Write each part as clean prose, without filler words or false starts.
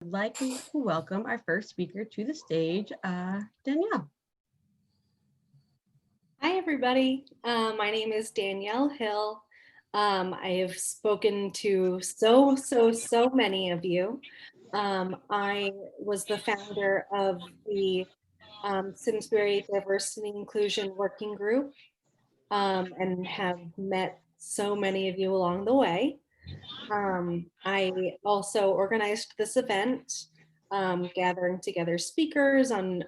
I'd like to welcome our first speaker to the stage, Danielle. Hi, everybody. My name is Danielle Hill. I have spoken to so many of you. I was the founder of the Simsbury Diversity and Inclusion Working Group and have met so many of you along the way. I also organized this event, gathering together speakers on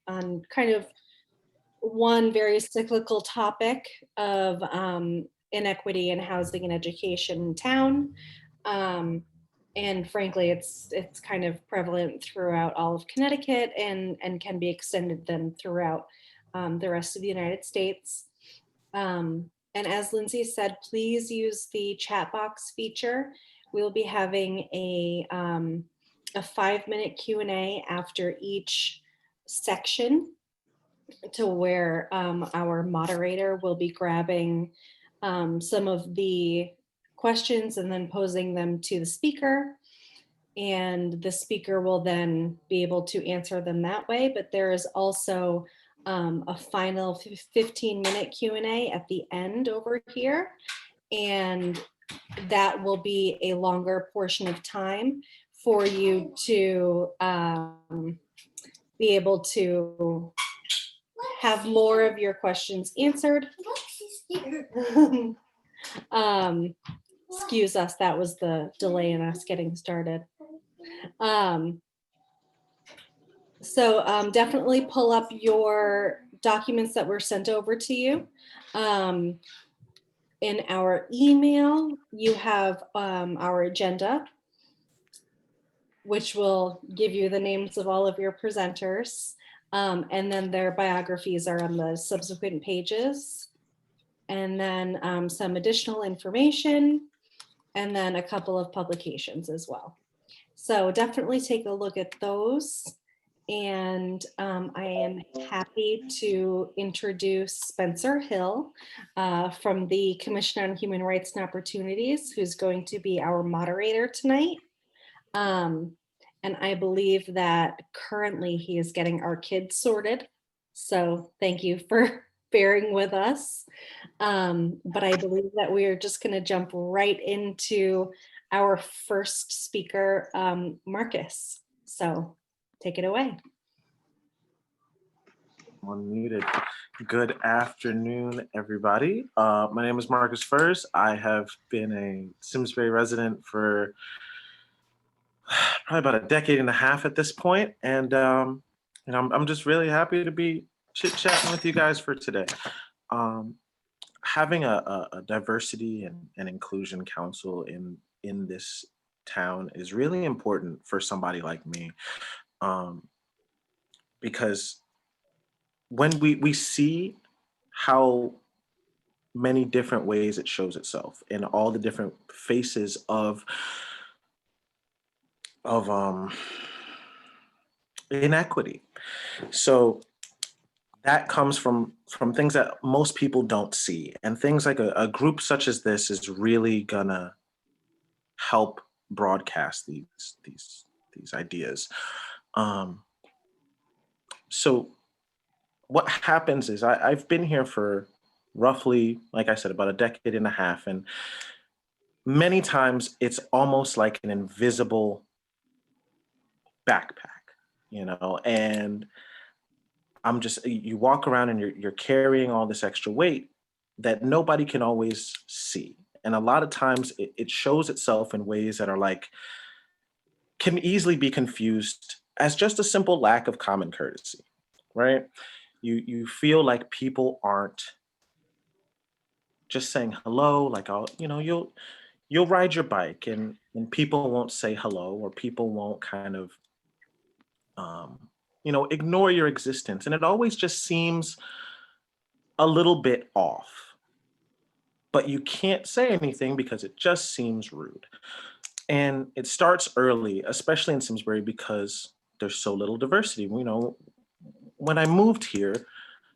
kind of one very cyclical topic of inequity in housing and education in town. Um, and frankly, it's kind of prevalent throughout all of Connecticut and can be extended then throughout the rest of the United States. And as Lindsay said, please use the chat box feature. We'll be having a 5-minute Q&A after each section, to where our moderator will be grabbing some of the questions and then posing them to the speaker. And the speaker will then be able to answer them that way. But there is also a final 15-minute Q&A at the end over here. And that will be a longer portion of time for you to be able to have more of your questions answered. Excuse us, that was the delay in us getting started. So definitely pull up your documents that were sent over to you. In our email, you have our agenda, which will give you the names of all of your presenters. And then their biographies are on the subsequent pages. And then some additional information, and then a couple of publications as well. So definitely take a look at those. And I am happy to introduce Spencer Hill from the Commission on Human Rights and Opportunities, who's going to be our moderator tonight. And I believe that currently he is getting our kids sorted. So thank you for bearing with us. But I believe that we are just going to jump right into our first speaker, Marcus. So take it away. Unmuted. Good afternoon, everybody. My name is Marcus Furs. I have been a Simsbury resident for probably about a decade and a half at this point, and I'm just really happy to be chit-chatting with you guys for today. Having a diversity and inclusion council in this town is really important for somebody like me, because when we see how many different ways it shows itself in all the different faces of inequity. So that comes from things that most people don't see, and things like a group such as this is really gonna help broadcast these ideas. So what happens is I've been here for roughly, like I said, about a decade and a half, and many times it's almost like an invisible backpack, and you walk around and you're carrying all this extra weight that nobody can always see. And a lot of times it shows itself in ways that are can easily be confused as just a simple lack of common courtesy, right? You feel like people aren't just saying hello, like, you'll ride your bike and people won't say hello, or people won't kind of ignore your existence. And it always just seems a little bit off, but you can't say anything because it just seems rude. And it starts early, especially in Simsbury, because there's so little diversity. When I moved here,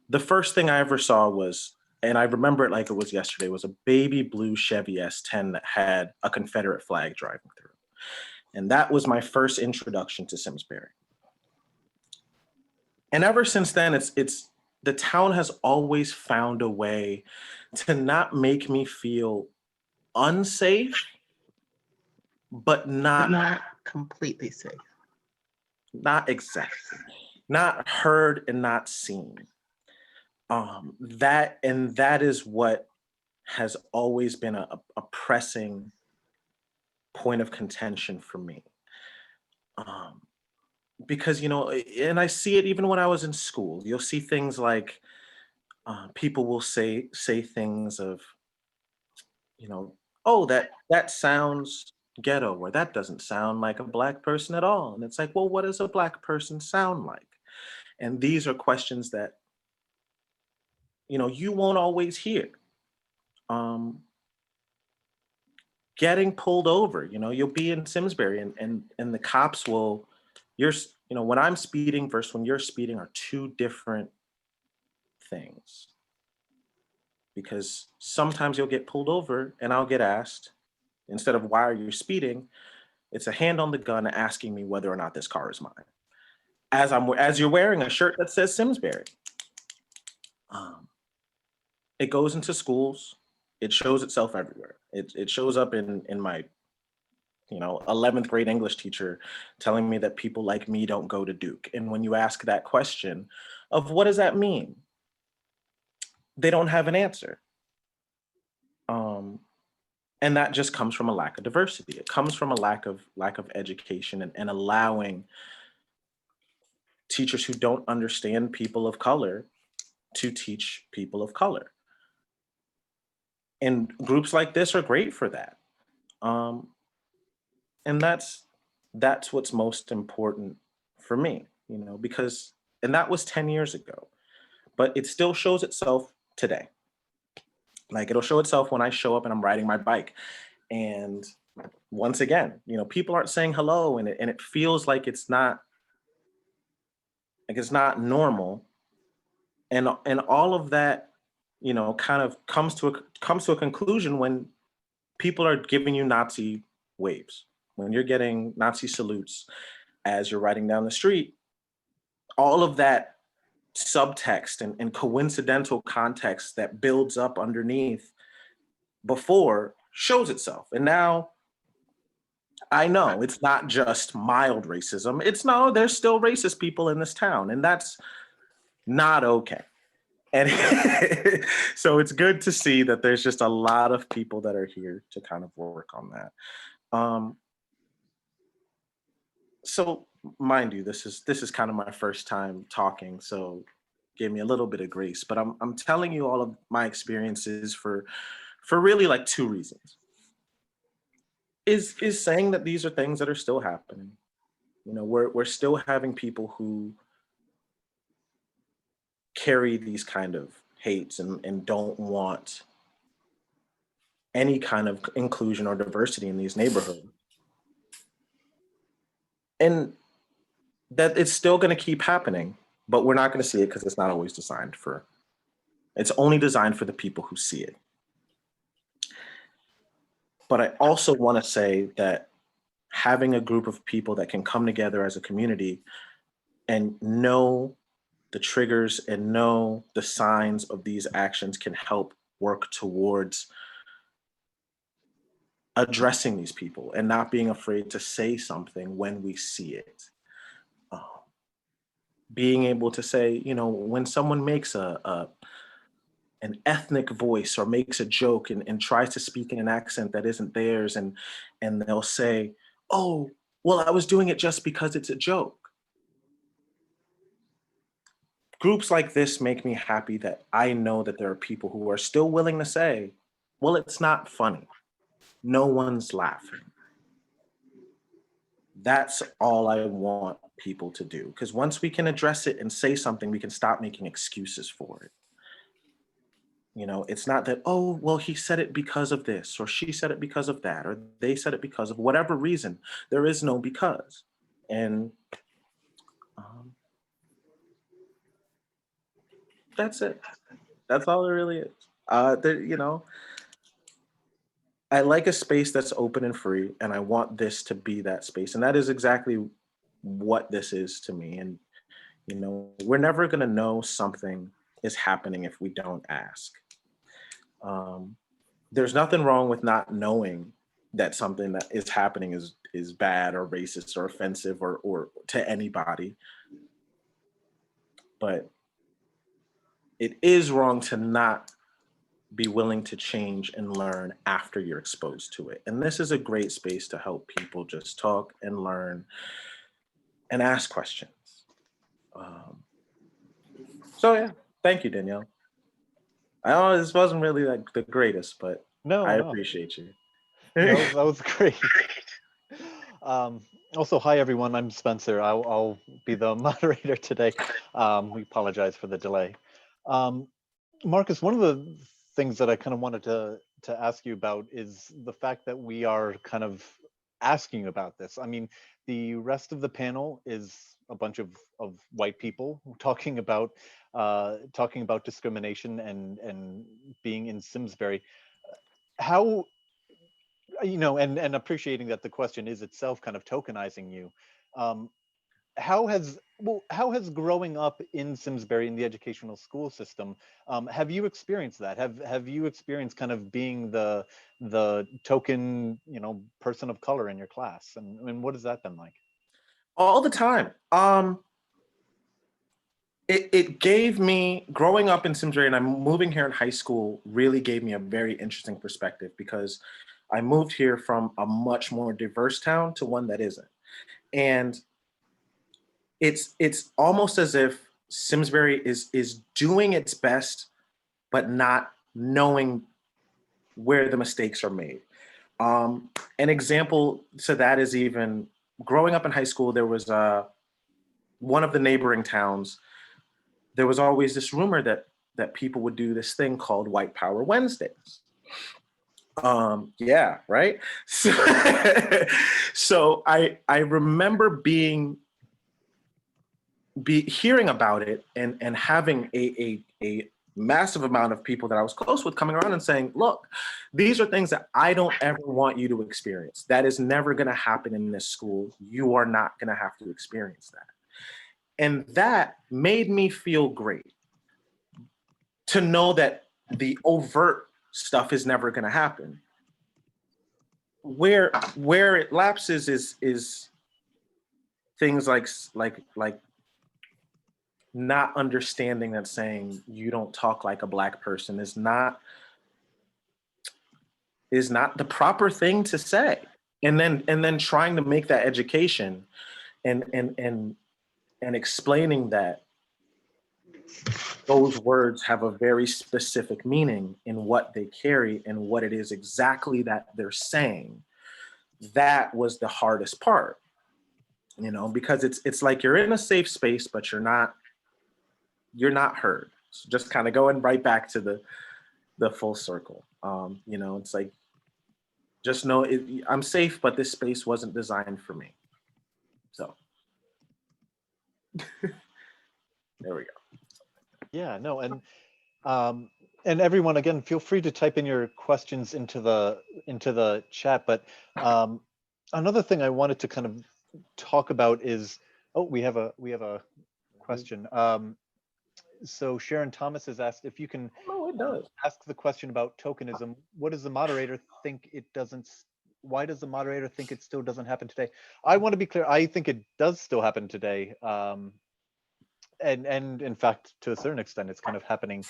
the first thing I ever saw was, and I remember it like it was yesterday, was a baby blue Chevy S10 that had a Confederate flag driving through. And that was my first introduction to Simsbury. And ever since then, it's the town has always found a way to not make me feel unsafe, but Not completely safe. not exactly, not heard and not seen. That is what has always been a pressing point of contention for me. Because, you know, and I see it even when I was in school. You'll see things like people will say things of, you know, oh, that sounds ghetto, or that doesn't sound like a Black person at all. And it's like, well, what does a Black person sound like? And these are questions that, you know, you won't always hear. Getting pulled over, you know, you'll be in Simsbury and the cops will, you know, when I'm speeding versus when you're speeding are two different things. Because sometimes you'll get pulled over and I'll get asked, instead of why are you speeding, it's a hand on the gun asking me whether or not this car is mine. As you're wearing a shirt that says Simsbury. It goes into schools. It shows itself everywhere. It shows up in my, you know, 11th grade English teacher telling me that people like me don't go to Duke. And when you ask that question of what does that mean, they don't have an answer. And that just comes from a lack of diversity. It comes from a lack of education and allowing teachers who don't understand people of color to teach people of color. And groups like this are great for that. And that's what's most important for me, you know, because, and that was 10 years ago, but it still shows itself today. Like it'll show itself when I show up and I'm riding my bike. And once again, you know, people aren't saying hello and it feels like it's not normal. And all of that, you know, kind of comes to a conclusion when people are giving you Nazi waves, when you're getting Nazi salutes as you're riding down the street. All of that subtext and coincidental context that builds up underneath before shows itself. And now I know it's not just mild racism. There's still racist people in this town, and that's not okay. And so it's good to see that there's just a lot of people that are here to kind of work on that. So mind you, this is kind of my first time talking, so give me a little bit of grace. But I'm telling you all of my experiences for really like two reasons. Is saying that these are things that are still happening. You know, we're still having people who carry these kind of hates and don't want any kind of inclusion or diversity in these neighborhoods. And that it's still going to keep happening, but we're not going to see it because it's not always designed for, it's only designed for the people who see it. But I also want to say that having a group of people that can come together as a community and know the triggers and know the signs of these actions can help work towards addressing these people and not being afraid to say something when we see it. Being able to say, you know, when someone makes an ethnic voice or makes a joke and tries to speak in an accent that isn't theirs, and they'll say, oh, well, I was doing it just because it's a joke. Groups like this make me happy that I know that there are people who are still willing to say, well, it's not funny. No one's laughing. That's all I want people to do. Because once we can address it and say something, we can stop making excuses for it. You know, it's not that, oh, well, he said it because of this, or she said it because of that, or they said it because of whatever reason. There is no because. And that's it. That's all it really is. You know, I like a space that's open and free, and I want this to be that space. And that is exactly what this is to me. And, you know, we're never going to know something is happening if we don't ask. There's nothing wrong with not knowing that something that is happening is bad or racist or offensive or to anybody. But it is wrong to not be willing to change and learn after you're exposed to it. And this is a great space to help people just talk and learn and ask questions. So yeah, thank you, Danielle. I know this wasn't really like the greatest, but I No. appreciate you. That was great. Also, hi everyone, I'm Spencer. I'll be the moderator today. We apologize for the delay. Marcus, one of the things that I kind of wanted to ask you about is the fact that we are kind of asking about this. I mean, the rest of the panel is a bunch of white people talking about discrimination and being in Simsbury. How, you know, and appreciating that the question is itself kind of tokenizing you. How has growing up in Simsbury in the educational school system, have you experienced that? Have you experienced kind of being the token, you know, person of color in your class? And what has that been like? All the time. It gave me, growing up in Simsbury and I'm moving here in high school, really gave me a very interesting perspective because I moved here from a much more diverse town to one that isn't. And it's almost as if Simsbury is doing its best, but not knowing where the mistakes are made. An example to that is even growing up in high school, there was one of the neighboring towns, there was always this rumor that people would do this thing called White Power Wednesdays. Yeah, right? So I remember hearing about it and having a massive amount of people that I was close with coming around and saying, look, these are things that I don't ever want you to experience. That is never gonna happen in this school. You are not gonna have to experience that. And that made me feel great to know that the overt stuff is never gonna happen. Where it lapses is things like not understanding that saying you don't talk like a Black person is not the proper thing to say. And then trying to make that education and explaining that those words have a very specific meaning in what they carry and what it is exactly that they're saying. That was the hardest part, you know, because it's like you're in a safe space, but you're not heard. So just kind of going right back to the full circle. You know, it's like, just know I'm safe, but this space wasn't designed for me. So there we go. Yeah, no, and everyone, again, feel free to type in your questions into the chat. But another thing I wanted to kind of talk about is, oh, we have a question. So Sharon Thomas has asked if you can ask the question about tokenism. What does the moderator think it doesn't? Why does the moderator think it still doesn't happen today? I want to be clear. I think it does still happen today. And in fact, to a certain extent, it's kind of happening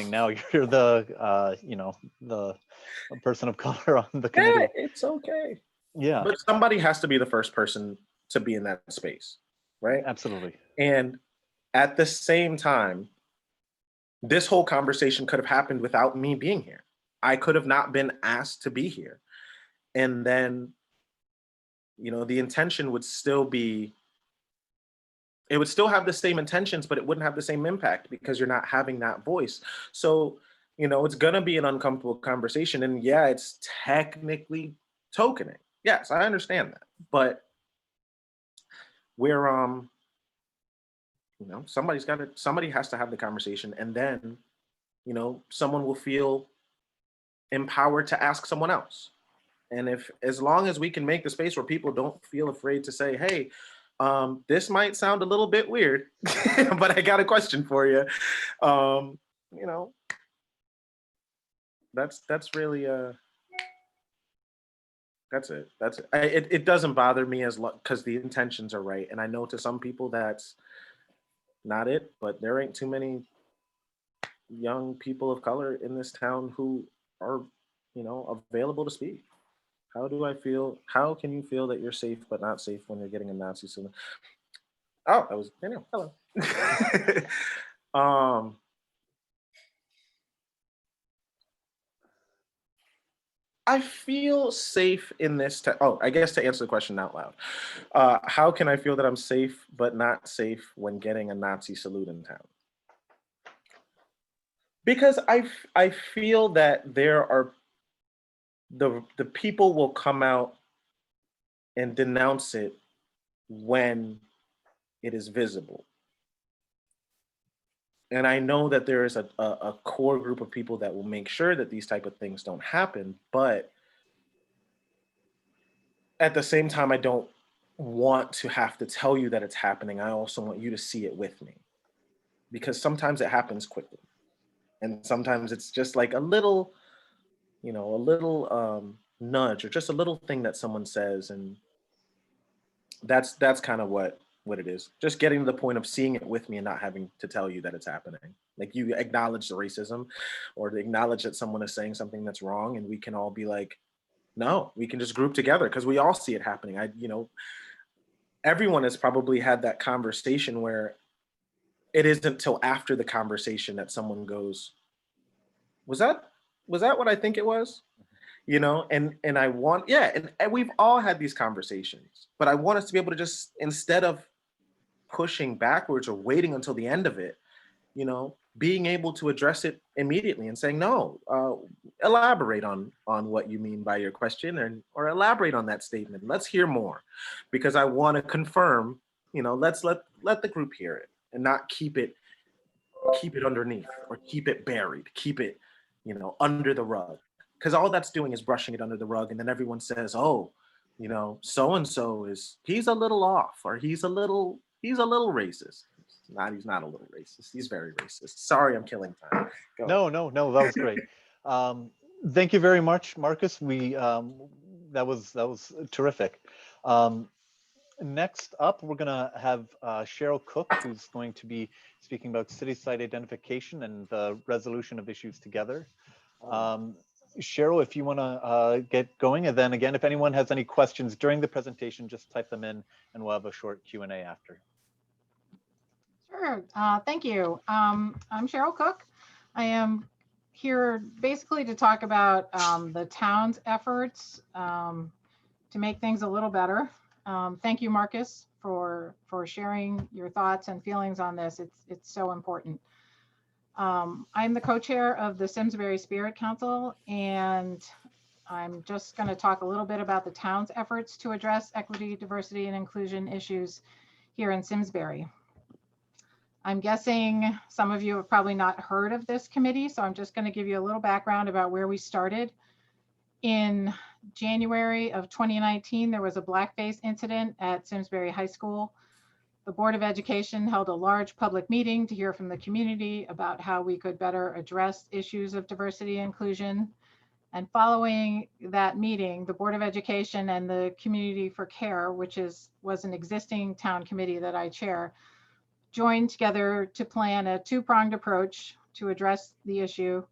now. You're the you know, the person of color on the committee. Yeah, it's okay. Yeah, but somebody has to be the first person to be in that space, right? Absolutely. And at the same time, this whole conversation could have happened without me being here. I could have not been asked to be here, and then, you know, the intention would still be. It would still have the same intentions, but it wouldn't have the same impact because you're not having that voice. So, you know, it's gonna be an uncomfortable conversation. And yeah, it's technically tokening. Yes, I understand that. But we're you know, somebody has to have the conversation, and then, you know, someone will feel empowered to ask someone else. And if, as long as we can make the space where people don't feel afraid to say, hey, this might sound a little bit weird, but I got a question for you. You know, that's really, that's it. That's it. It doesn't bother me as long because the intentions are right. And I know to some people that's not it, but there ain't too many young people of color in this town who are, you know, available to speak. How do I feel? How can you feel that you're safe but not safe when you're getting a Nazi salute? Oh, that was Danielle. Hello. I feel safe in this. Oh, I guess to answer the question out loud, how can I feel that I'm safe but not safe when getting a Nazi salute in town? Because I feel that there are the people will come out and denounce it when it is visible. And I know that there is a core group of people that will make sure that these type of things don't happen, but at the same time, I don't want to have to tell you that it's happening. I also want you to see it with me, because sometimes it happens quickly. And sometimes it's just like a little, you know, a little nudge or just a little thing that someone says. And that's kind of what it is. Just getting to the point of seeing it with me and not having to tell you that it's happening. Like, you acknowledge the racism or acknowledge that someone is saying something that's wrong, and we can all be like, no, we can just group together because we all see it happening. You know, everyone has probably had that conversation where it isn't till after the conversation that someone goes, was that what I think it was? You know, and I want, yeah, and we've all had these conversations, but I want us to be able to just, instead of pushing backwards or waiting until the end of it, you know, being able to address it immediately and saying, no, elaborate on what you mean by your question, or elaborate on that statement. Let's hear more, because I want to confirm, you know, let's let the group hear it and not keep it underneath or keep it buried, keep it, you know, under the rug. Because all that's doing is brushing it under the rug. And then everyone says, oh, you know, so-and-so he's a little off, or he's a little racist. He's not a little racist. He's very racist. Sorry, I'm killing time. Go. No, that was great. Thank you very much, Marcus. That was terrific. Next up, we're gonna have Cheryl Cook, who's going to be speaking about city site identification and the resolution of issues together. Cheryl, if you wanna get going, and then again, if anyone has any questions during the presentation, just type them in and we'll have a short Q&A after. Sure. Thank you. I'm Cheryl Cook. I am here basically to talk about the town's efforts to make things a little better. Thank you, Marcus, for sharing your thoughts and feelings on this. It's so important. I'm the co-chair of the Simsbury SPIRIT Council, and I'm just going to talk a little bit about the town's efforts to address equity, diversity, and inclusion issues here in Simsbury. I'm guessing some of you have probably not heard of this committee, so I'm just going to give you a little background about where we started. In January of 2019, there was a blackface incident at Simsbury High School. The Board of Education held a large public meeting to hear from the community about how we could better address issues of diversity and inclusion. And following that meeting, the Board of Education and the Community for Care, which was an existing town committee that I chair, joined together to plan a two-pronged approach to address the issue.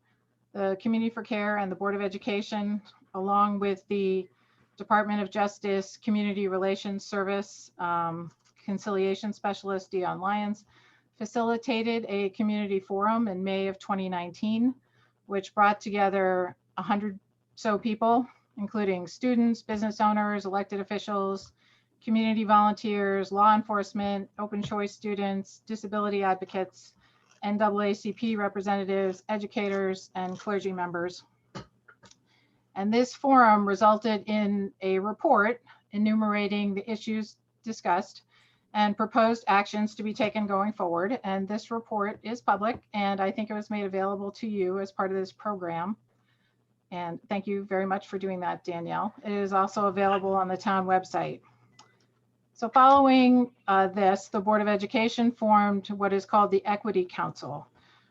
The Community for Care and the Board of Education, along with the Department of Justice Community Relations Service conciliation specialist Dion Lyons, facilitated a community forum in May of 2019, which brought together 100 so people, including students, business owners, elected officials, community volunteers, law enforcement, open choice students, disability advocates, NAACP representatives, educators, and clergy members. And this forum resulted in a report enumerating the issues discussed and proposed actions to be taken going forward. And this report is public, and I think it was made available to you as part of this program. And thank you very much for doing that, Danielle. It is also available on the town website. So following this, the Board of Education formed what is called the Equity Council,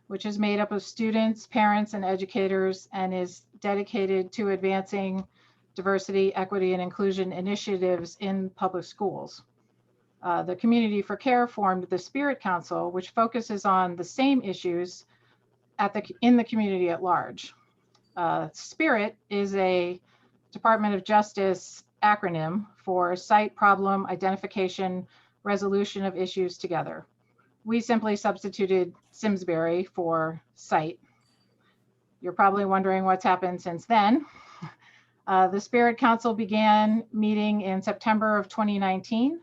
which is made up of students, parents, and educators, and is dedicated to advancing diversity, equity, and inclusion initiatives in public schools. The Community for Care formed the Spirit Council, which focuses on the same issues in the community at large. SPIRIT is a Department of Justice acronym for Site Problem Identification Resolution of Issues Together. We simply substituted Simsbury for site. You're probably wondering what's happened since then. The Spirit Council began meeting in September of 2019.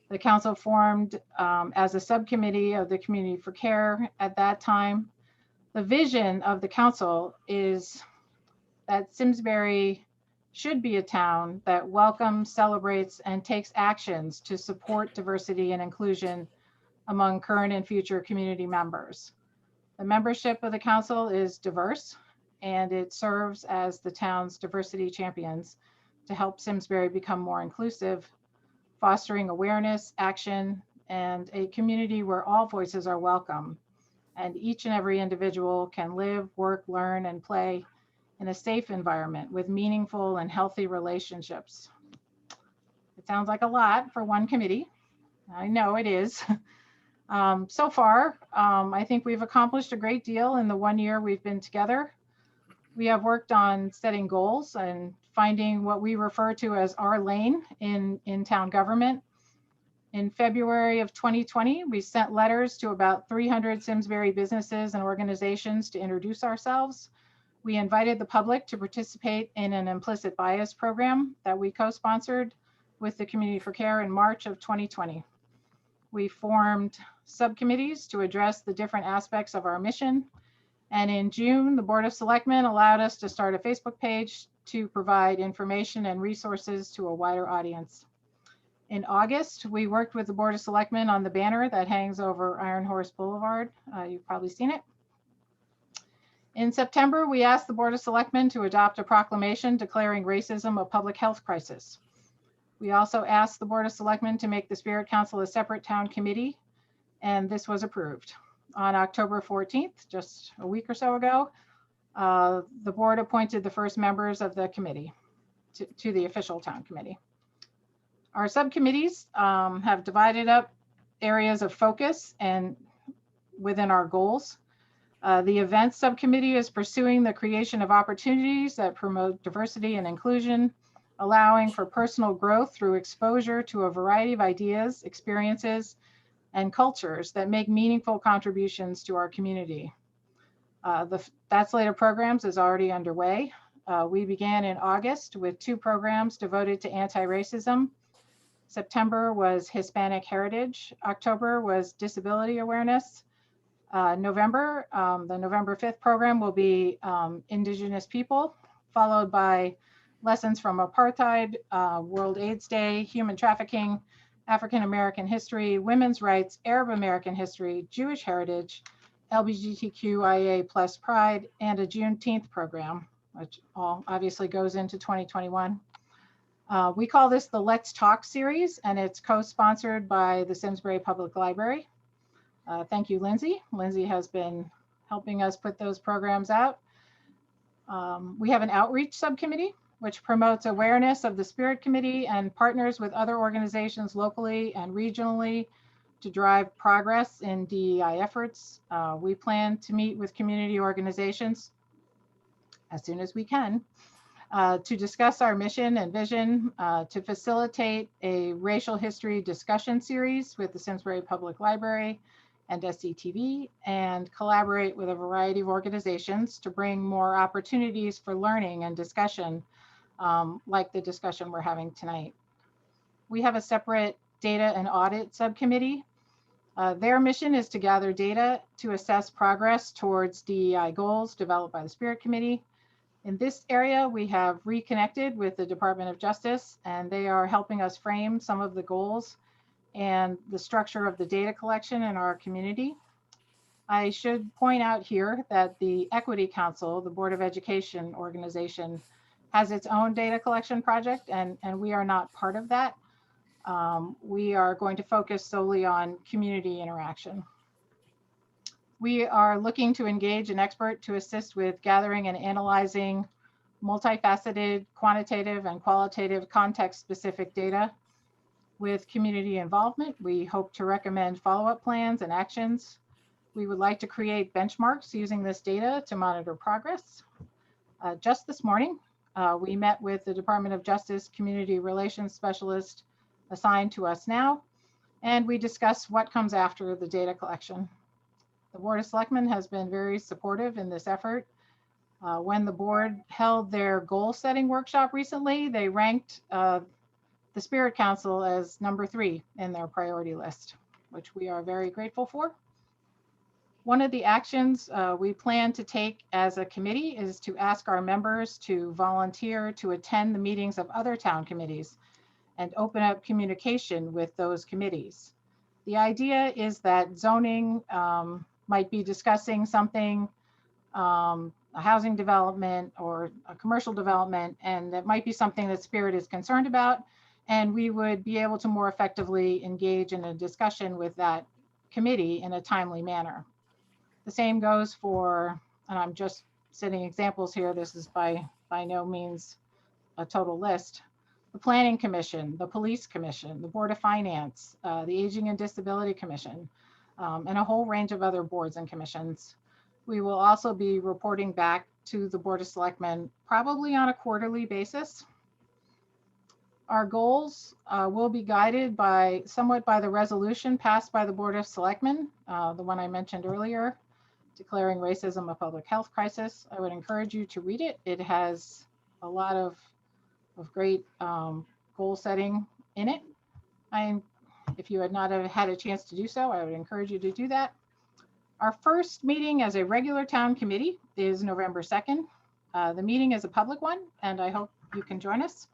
The council formed as a subcommittee of the Community for Care at that time. The vision of the council is that Simsbury should be a town that welcomes, celebrates, and takes actions to support diversity and inclusion among current and future community members. The membership of the council is diverse, and it serves as the town's diversity champions to help Simsbury become more inclusive, fostering awareness, action, and a community where all voices are welcome, and each and every individual can live, work, learn, and play in a safe environment with meaningful and healthy relationships. It sounds like a lot for one committee. I know it is. So far, I think we've accomplished a great deal in the 1 year we've been together. We have worked on setting goals and finding what we refer to as our lane in town government. In February of 2020, we sent letters to about 300 Simsbury businesses and organizations to introduce ourselves. We invited the public to participate in an implicit bias program that we co-sponsored with the Community for Care in March of 2020. We formed subcommittees to address the different aspects of our mission. And in June, the Board of Selectmen allowed us to start a Facebook page to provide information and resources to a wider audience. In August, we worked with the Board of Selectmen on the banner that hangs over Iron Horse Boulevard. You've probably seen it. In September, we asked the Board of Selectmen to adopt a proclamation declaring racism a public health crisis. We also asked the Board of Selectmen to make the Spirit Council a separate town committee, and this was approved. On October 14th, just a week or so ago, the board appointed the first members of the committee to the official town committee. Our subcommittees have divided up areas of focus and within our goals. The events subcommittee is pursuing the creation of opportunities that promote diversity and inclusion, allowing for personal growth through exposure to a variety of ideas, experiences, and cultures that make meaningful contributions to our community. That slate of programs is already underway. We began in August with 2 programs devoted to anti-racism. September was Hispanic Heritage. October was Disability Awareness. November, the November 5th program will be Indigenous People, followed by lessons from apartheid, World AIDS Day, human trafficking, African American history, women's rights, Arab American history, Jewish heritage, LGBTQIA plus pride, and a Juneteenth program, which all obviously goes into 2021. We call this the Let's Talk series, and it's co-sponsored by the Simsbury Public Library. Thank you, Lindsay. Lindsay has been helping us put those programs out. We have an outreach subcommittee, which promotes awareness of the Spirit Committee and partners with other organizations locally and regionally to drive progress in DEI efforts. We plan to meet with community organizations as soon as we can to discuss our mission and vision, to facilitate a racial history discussion series with the Simsbury Public Library and SCTV, and collaborate with a variety of organizations to bring more opportunities for learning and discussion, like the discussion we're having tonight. We have a separate data and audit subcommittee. Their mission is to gather data to assess progress towards DEI goals developed by the Spirit Committee. In this area, we have reconnected with the Department of Justice, and they are helping us frame some of the goals and the structure of the data collection in our community. I should point out here that the Equity Council, the Board of Education organization, has its own data collection project, and we are not part of that. We are going to focus solely on community interaction. We are looking to engage an expert to assist with gathering and analyzing multifaceted, quantitative and qualitative context-specific data. With community involvement, we hope to recommend follow-up plans and actions. We would like to create benchmarks using this data to monitor progress. Just this morning, we met with the Department of Justice Community Relations Specialist assigned to us now, and we discussed what comes after the data collection. The Board of Selectmen has been very supportive in this effort. When the board held their goal setting workshop recently, they ranked the Spirit Council as number 3 in their priority list, which we are very grateful for. One of the actions we plan to take as a committee is to ask our members to volunteer to attend the meetings of other town committees and open up communication with those committees. The idea is that zoning might be discussing something, a housing development or a commercial development, and that might be something that Spirit is concerned about. And we would be able to more effectively engage in a discussion with that committee in a timely manner. The same goes for, and I'm just setting examples here, this is by no means a total list, the Planning Commission, the Police Commission, the Board of Finance, the Aging and Disability Commission, and a whole range of other boards and commissions. We will also be reporting back to the Board of Selectmen probably on a quarterly basis. Our goals will be guided somewhat by the resolution passed by the Board of Selectmen, the one I mentioned earlier, declaring racism a public health crisis. I would encourage you to read it. It has a lot of great goal setting in it. If you had not had a chance to do so, I would encourage you to do that. Our first meeting as a regular town committee is November 2nd. The meeting is a public one, and I hope you can join us.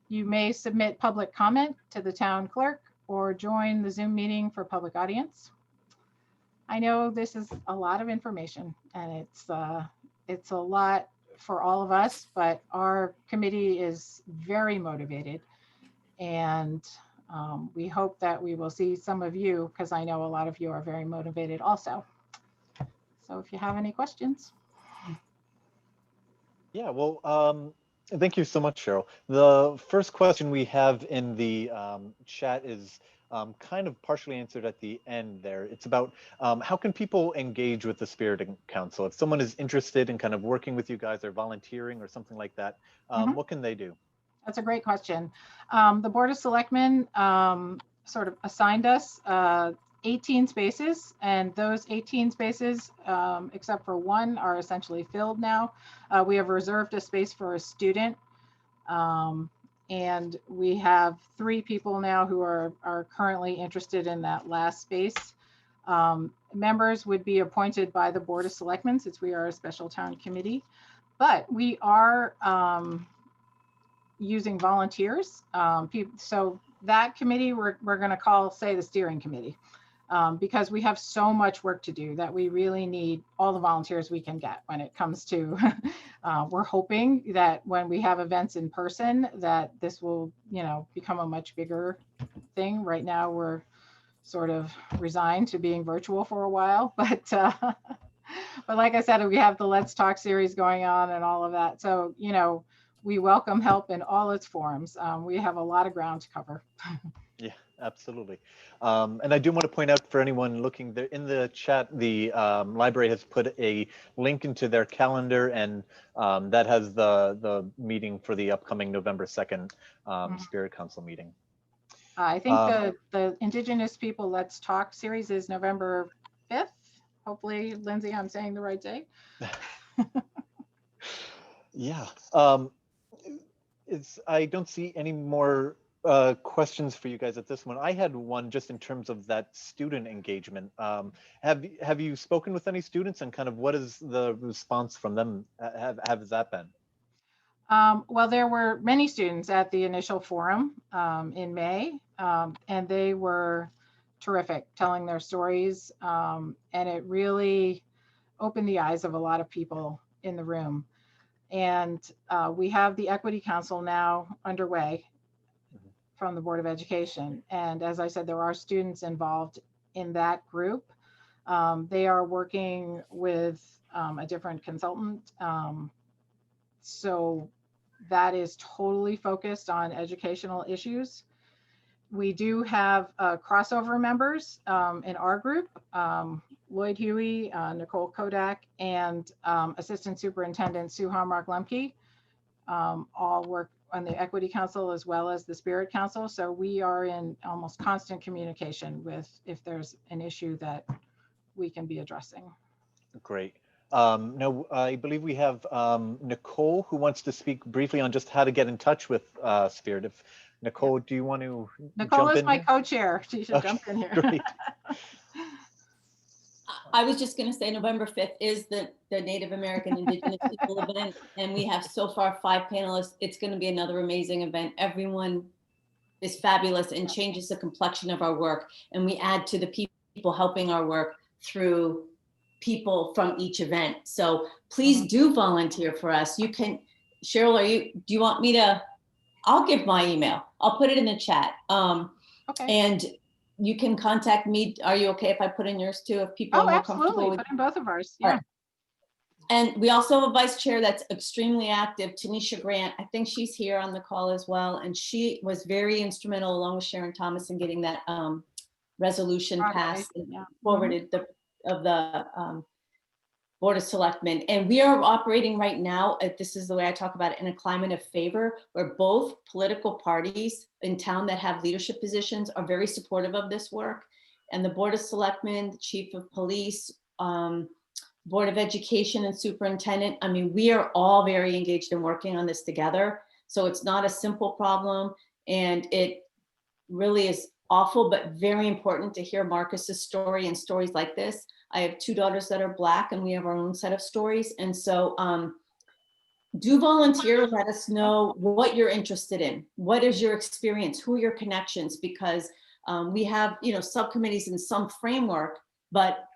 You may submit public comment to the town clerk or join the Zoom meeting for public audience. I know this is a lot of information, and it's a lot for all of us, but our committee is very motivated, and we hope that we will see some of you, because I know a lot of you are very motivated also. So if you have any questions. Yeah, well, thank you so much, Cheryl. The first question we have in the chat is kind of partially answered at the end there. It's about how can people engage with the Spirit Council? If someone is interested in kind of working with you guys or volunteering or something like that, what can they do? That's a great question. The Board of Selectmen sort of assigned us 18 spaces, and those 18 spaces, except for one, are essentially filled now. We have reserved a space for a student, and we have 3 people now who are currently interested in that last space. Members would be appointed by the Board of Selectmen, since we are a special town committee, but we are using volunteers. So that committee we're going to call, say, the steering committee, because we have so much work to do that we really need all the volunteers we can get when it comes to, we're hoping that when we have events in person, that this will, become a much bigger thing. Right now, we're sort of resigned to being virtual for a while, but like I said, we have the Let's Talk series going on and all of that. So, we welcome help in all its forms. We have a lot of ground to cover. Yeah, absolutely. And I do want to point out for anyone looking there in the chat, the library has put a link into their calendar, and that has the meeting for the upcoming November 2nd Spirit Council meeting. I think the Indigenous People Let's Talk series is November 5th. Hopefully, Lindsay, I'm saying the right day. Yeah. I don't see any more questions for you guys at this one. I had one just in terms of that student engagement. Have you spoken with any students, and kind of what is the response from them? Has that been? Well, there were many students at the initial forum in May, and they were terrific, telling their stories. And it really opened the eyes of a lot of people in the room. And we have the Equity Council now underway from the Board of Education. And as I said, there are students involved in that group. They are working with a different consultant. So that is totally focused on educational issues. We do have crossover members in our group, Lloyd Huey, Nicole Kodak, and Assistant Superintendent Sue Harmark-Lemke, all work on the Equity Council as well as the Spirit Council. So we are in almost constant communication with if there's an issue that we can be addressing. Great. Now, I believe we have Nicole who wants to speak briefly on just how to get in touch with Spirit. If Nicole, do you want to Nicole jump is in my here? co-chair. She should Okay, jump in here. Great. I was just going to say November 5th is the Native American Indigenous People event, and we have so far 5 panelists. It's going to be another amazing event. Everyone is fabulous and changes the complexion of our work, and we add to the people helping our work through people from each event. So please do volunteer for us. You can, Cheryl, do you want me to? I'll give my email. I'll put it in the chat. Okay. And you can contact me. Are you okay if I put in yours too? If people are more comfortable absolutely. with. Put in both of ours. All Yeah. right. And we also have a vice chair that's extremely active, Tanisha Grant. I think she's here on the call as well. And she was very instrumental along with Sharon Thomas in getting that resolution passed and forwarded of the Board of Selectmen. And we are operating right now, this is the way I talk about it, in a climate of favor where both political parties in town that have leadership positions are very supportive of this work. And the Board of Selectmen, the Chief of Police, Board of Education and Superintendent, I mean, we are all very engaged in working on this together. So it's not a simple problem, and it really is awful, but very important to hear Marcus's story and stories like this. I have 2 daughters that are Black, and we have our own set of stories. And so do volunteer, let us know what you're interested in. What is your experience? Who are your connections? Because we have, subcommittees in some framework, but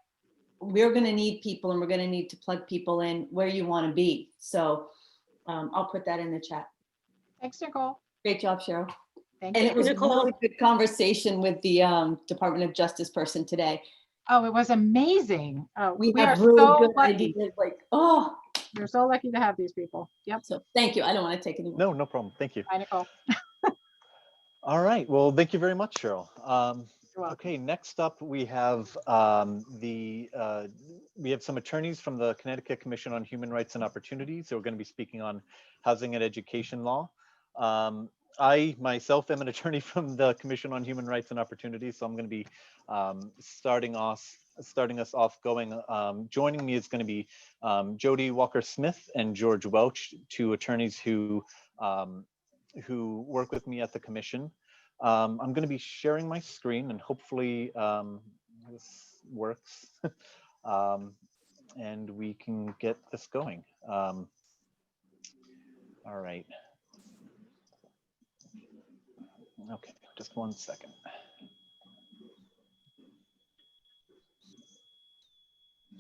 we're going to need people, and we're going to need to plug people in where you want to be. So I'll put that in the chat. Thanks, Nicole. Great job, Cheryl. Thank And you. it was a Nicole. really good conversation with the Department of Justice person today. Oh, it was amazing. Oh, We are have really so good lucky. ideas. Oh, We're so lucky to have these people. Yep. so thank you. I don't want to take any more. No, no problem. Thank you. Bye, Nicole. All right. Well, thank you very much, Cheryl. You're welcome. Okay, next up we have we have some attorneys from the Connecticut Commission on Human Rights and Opportunities who are going to be speaking on housing and education law. I myself am an attorney from the Commission on Human Rights and Opportunities, so I'm going to be starting us off going. Joining me is going to be Jody Walker-Smith and George Welch, 2 attorneys who work with me at the Commission. I'm going to be sharing my screen, and hopefully this works, and we can get this going. All right. Okay, just 1 second.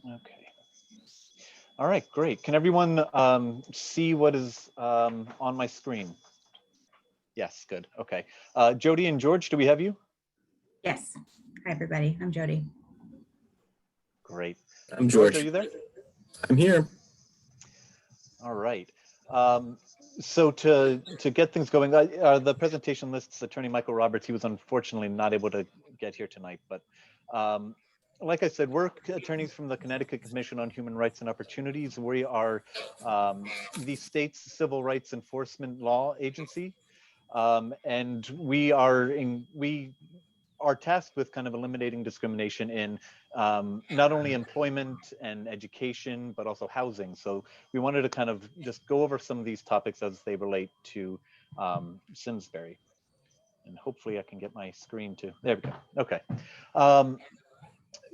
Okay. All right, great. Can everyone see what is on my screen? Yes, good. Okay. Jody and George, do we have you? Yes. Hi, everybody. I'm Jody. Great. I'm George. Are you there? I'm here. All right. So to get things going, the presentation lists Attorney Michael Roberts. He was unfortunately not able to get here tonight, but like I said, we're attorneys from the Connecticut Commission on Human Rights and Opportunities. We are the state's civil rights enforcement law agency. And we are tasked with kind of eliminating discrimination in not only employment and education, but also housing. So we wanted to kind of just go over some of these topics as they relate to Simsbury. And hopefully I can get my screen to, there we go. Okay.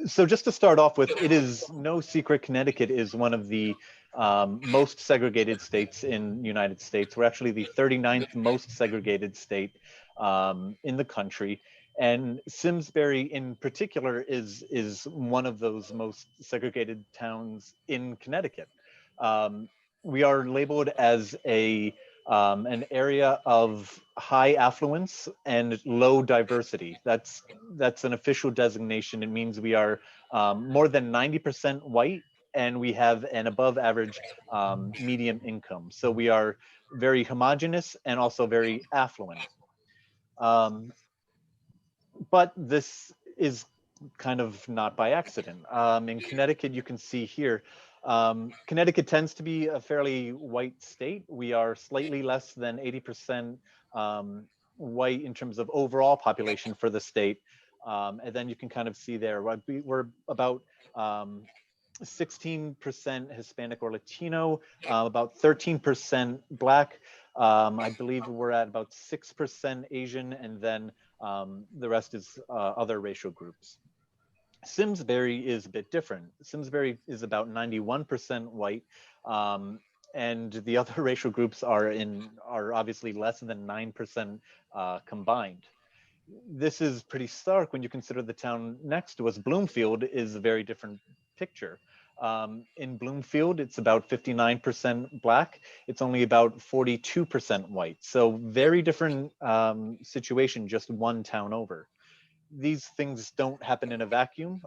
So just to start off with, it is no secret Connecticut is one of the most segregated states in the United States. We're actually the 39th most segregated state in the country. And Simsbury in particular is one of those most segregated towns in Connecticut. We are labeled as an area of high affluence and low diversity. That's an official designation. It means we are more than 90% white, and we have an above average median income. So we are very homogeneous and also very affluent. But this is kind of not by accident. In Connecticut, you can see here, Connecticut tends to be a fairly white state. We are slightly less than 80% white in terms of overall population for the state. And then you can kind of see there, we're about 16% Hispanic or Latino, about 13% Black. I believe we're at about 6% Asian, and then the rest is other racial groups. Simsbury is a bit different. Simsbury is about 91% white, and the other racial groups are obviously less than 9% combined. This is pretty stark when you consider the town next to us, Bloomfield, is a very different picture. In Bloomfield, it's about 59% Black. It's only about 42% white. So very different situation, just one town over. These things don't happen in a vacuum.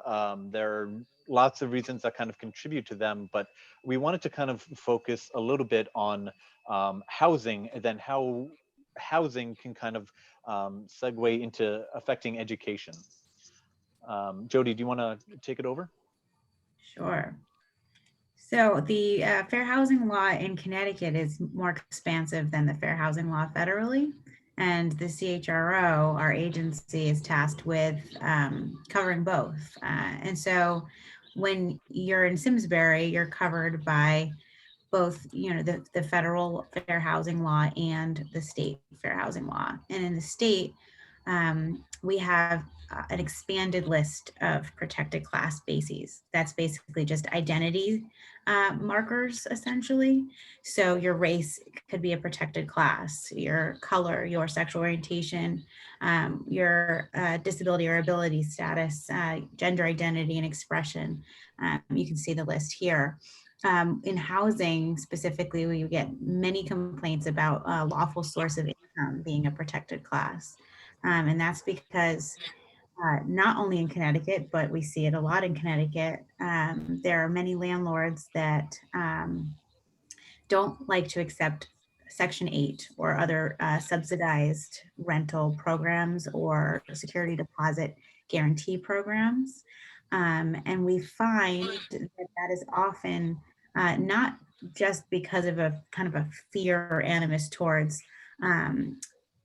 There are lots of reasons that kind of contribute to them, but we wanted to kind of focus a little bit on housing, and then how housing can kind of segue into affecting education. Jody, do you want to take it over? Sure. So the fair housing law in Connecticut is more expansive than the fair housing law federally. And the CHRO, our agency, is tasked with covering both. And so when you're in Simsbury, you're covered by both, the federal fair housing law and the state fair housing law. And in the state, we have an expanded list of protected class bases. That's basically just identity markers, essentially. So your race could be a protected class, your color, your sexual orientation, your disability or ability status, gender identity and expression. You can see the list here. In housing specifically, we get many complaints about a lawful source of income being a protected class. And that's because not only in Connecticut, but we see it a lot in Connecticut, there are many landlords that don't like to accept Section 8 or other subsidized rental programs or security deposit guarantee programs. And we find that is often not just because of a kind of a fear or animus towards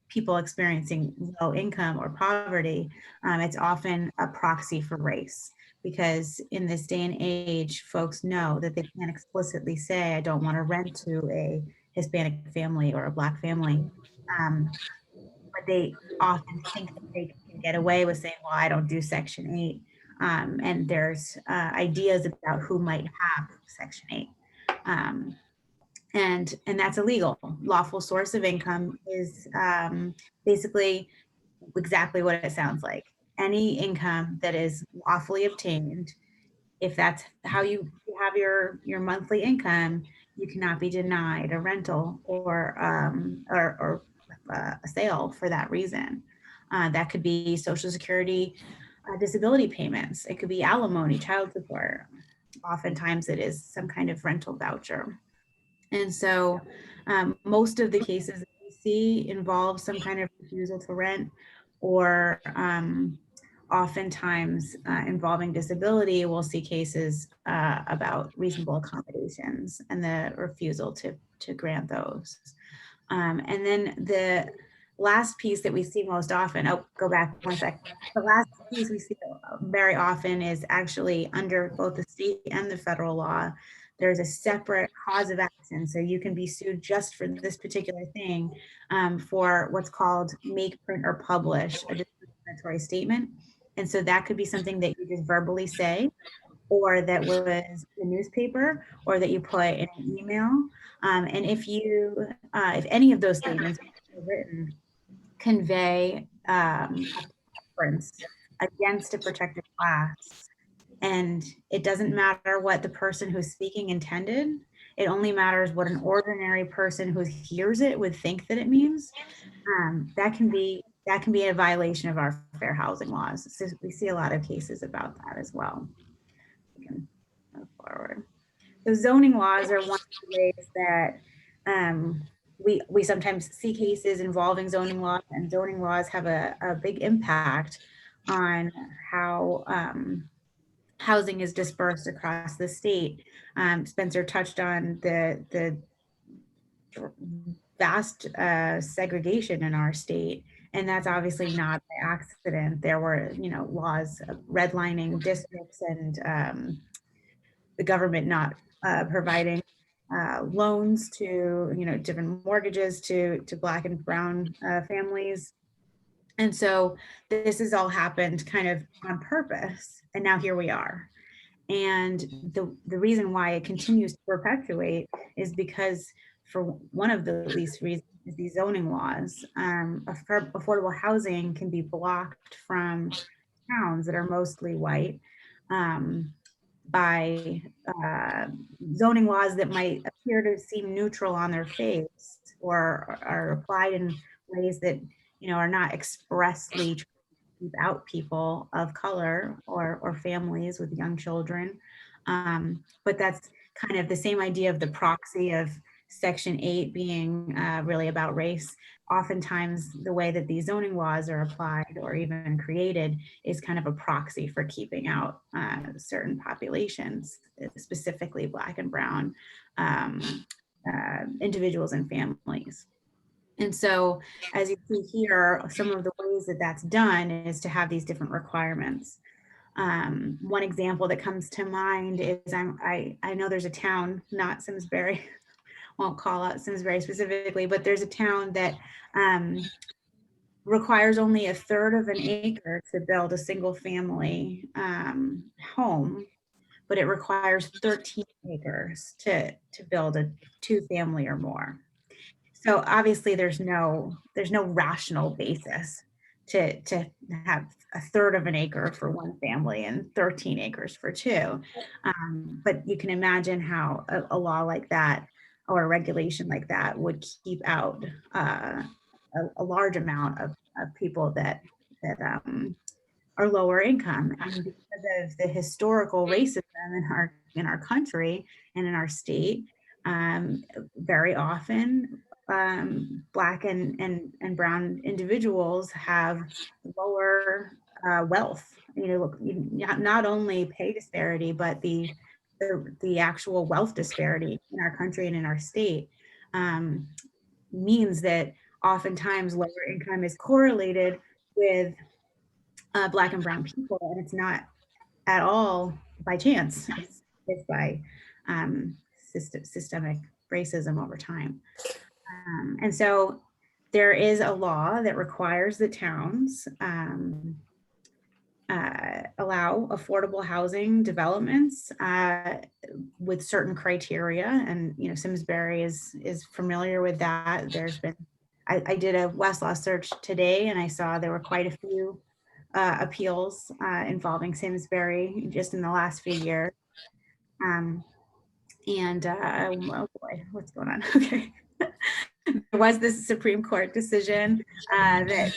people experiencing low income or poverty. It's often a proxy for race, because in this day and age, folks know that they can't explicitly say, I don't want to rent to a Hispanic family or a Black family. But they often think that they can get away with saying, well, I don't do Section 8. And there's ideas about who might have Section 8. And that's illegal. Lawful source of income is basically exactly what it sounds like. Any income that is lawfully obtained, if that's how you have your monthly income, you cannot be denied a rental or a sale for that reason. That could be Social Security disability payments. It could be alimony, child support. Oftentimes it is some kind of rental voucher. And so most of the cases that we see involve some kind of refusal to rent, or oftentimes involving disability. We'll see cases about reasonable accommodations and the refusal to grant those. And then the last piece that we see most often, go back one second. The last piece we see very often is actually under both the state and the federal law. There's a separate cause of action. So you can be sued just for this particular thing for what's called make, print, or publish a discriminatory statement. And so that could be something that you just verbally say, or that was in the newspaper, or that you put in an email. And if any of those statements are written convey preference against a protected class. And it doesn't matter what the person who's speaking intended. It only matters what an ordinary person who hears it would think that it means. That can be a violation of our fair housing laws. So we see a lot of cases about that as well. We can move forward. So zoning laws are one of the ways that we sometimes see cases involving zoning laws, and zoning laws have a big impact on how housing is dispersed across the state. Spencer touched on the vast segregation in our state, and that's obviously not by accident. There were, laws redlining districts and the government not providing loans to, different mortgages to Black and brown families. And so this has all happened kind of on purpose. And now here we are. And the reason why it continues to perpetuate is because, for one of the least reasons, is these zoning laws. Affordable housing can be blocked from towns that are mostly white by zoning laws that might appear to seem neutral on their face, or are applied in ways that are not expressly trying to keep out people of color or families with young children. But that's kind of the same idea of the proxy of Section 8 being really about race. Oftentimes, the way that these zoning laws are applied or even created is kind of a proxy for keeping out certain populations, specifically Black and brown individuals and families. And so, as you see here, some of the ways that that's done is to have these different requirements. One example that comes to mind is I know there's a town, not Simsbury, won't call out Simsbury specifically, but there's a town that requires only 1/3 of an acre to build a single family home, but it requires 13 acres to build a 2-family or more. So obviously there's no rational basis to have 1/3 of an acre for one family and 13 acres for 2. But you can imagine how a law like that or a regulation like that would keep out a large amount of people that are lower income. And because of the historical racism in our country and in our state, very often Black and brown individuals have lower wealth. Not only pay disparity, but the actual wealth disparity in our country and in our state means that oftentimes lower income is correlated with Black and brown people, and it's not at all by chance. It's by systemic racism over time. And so there is a law that requires the towns allow affordable housing developments with certain criteria. And, Simsbury is familiar with that. There's been, I did a Westlaw search today, and I saw there were quite a few appeals involving Simsbury just in the last few years. Oh boy, what's going on? Okay. There was this Supreme Court decision that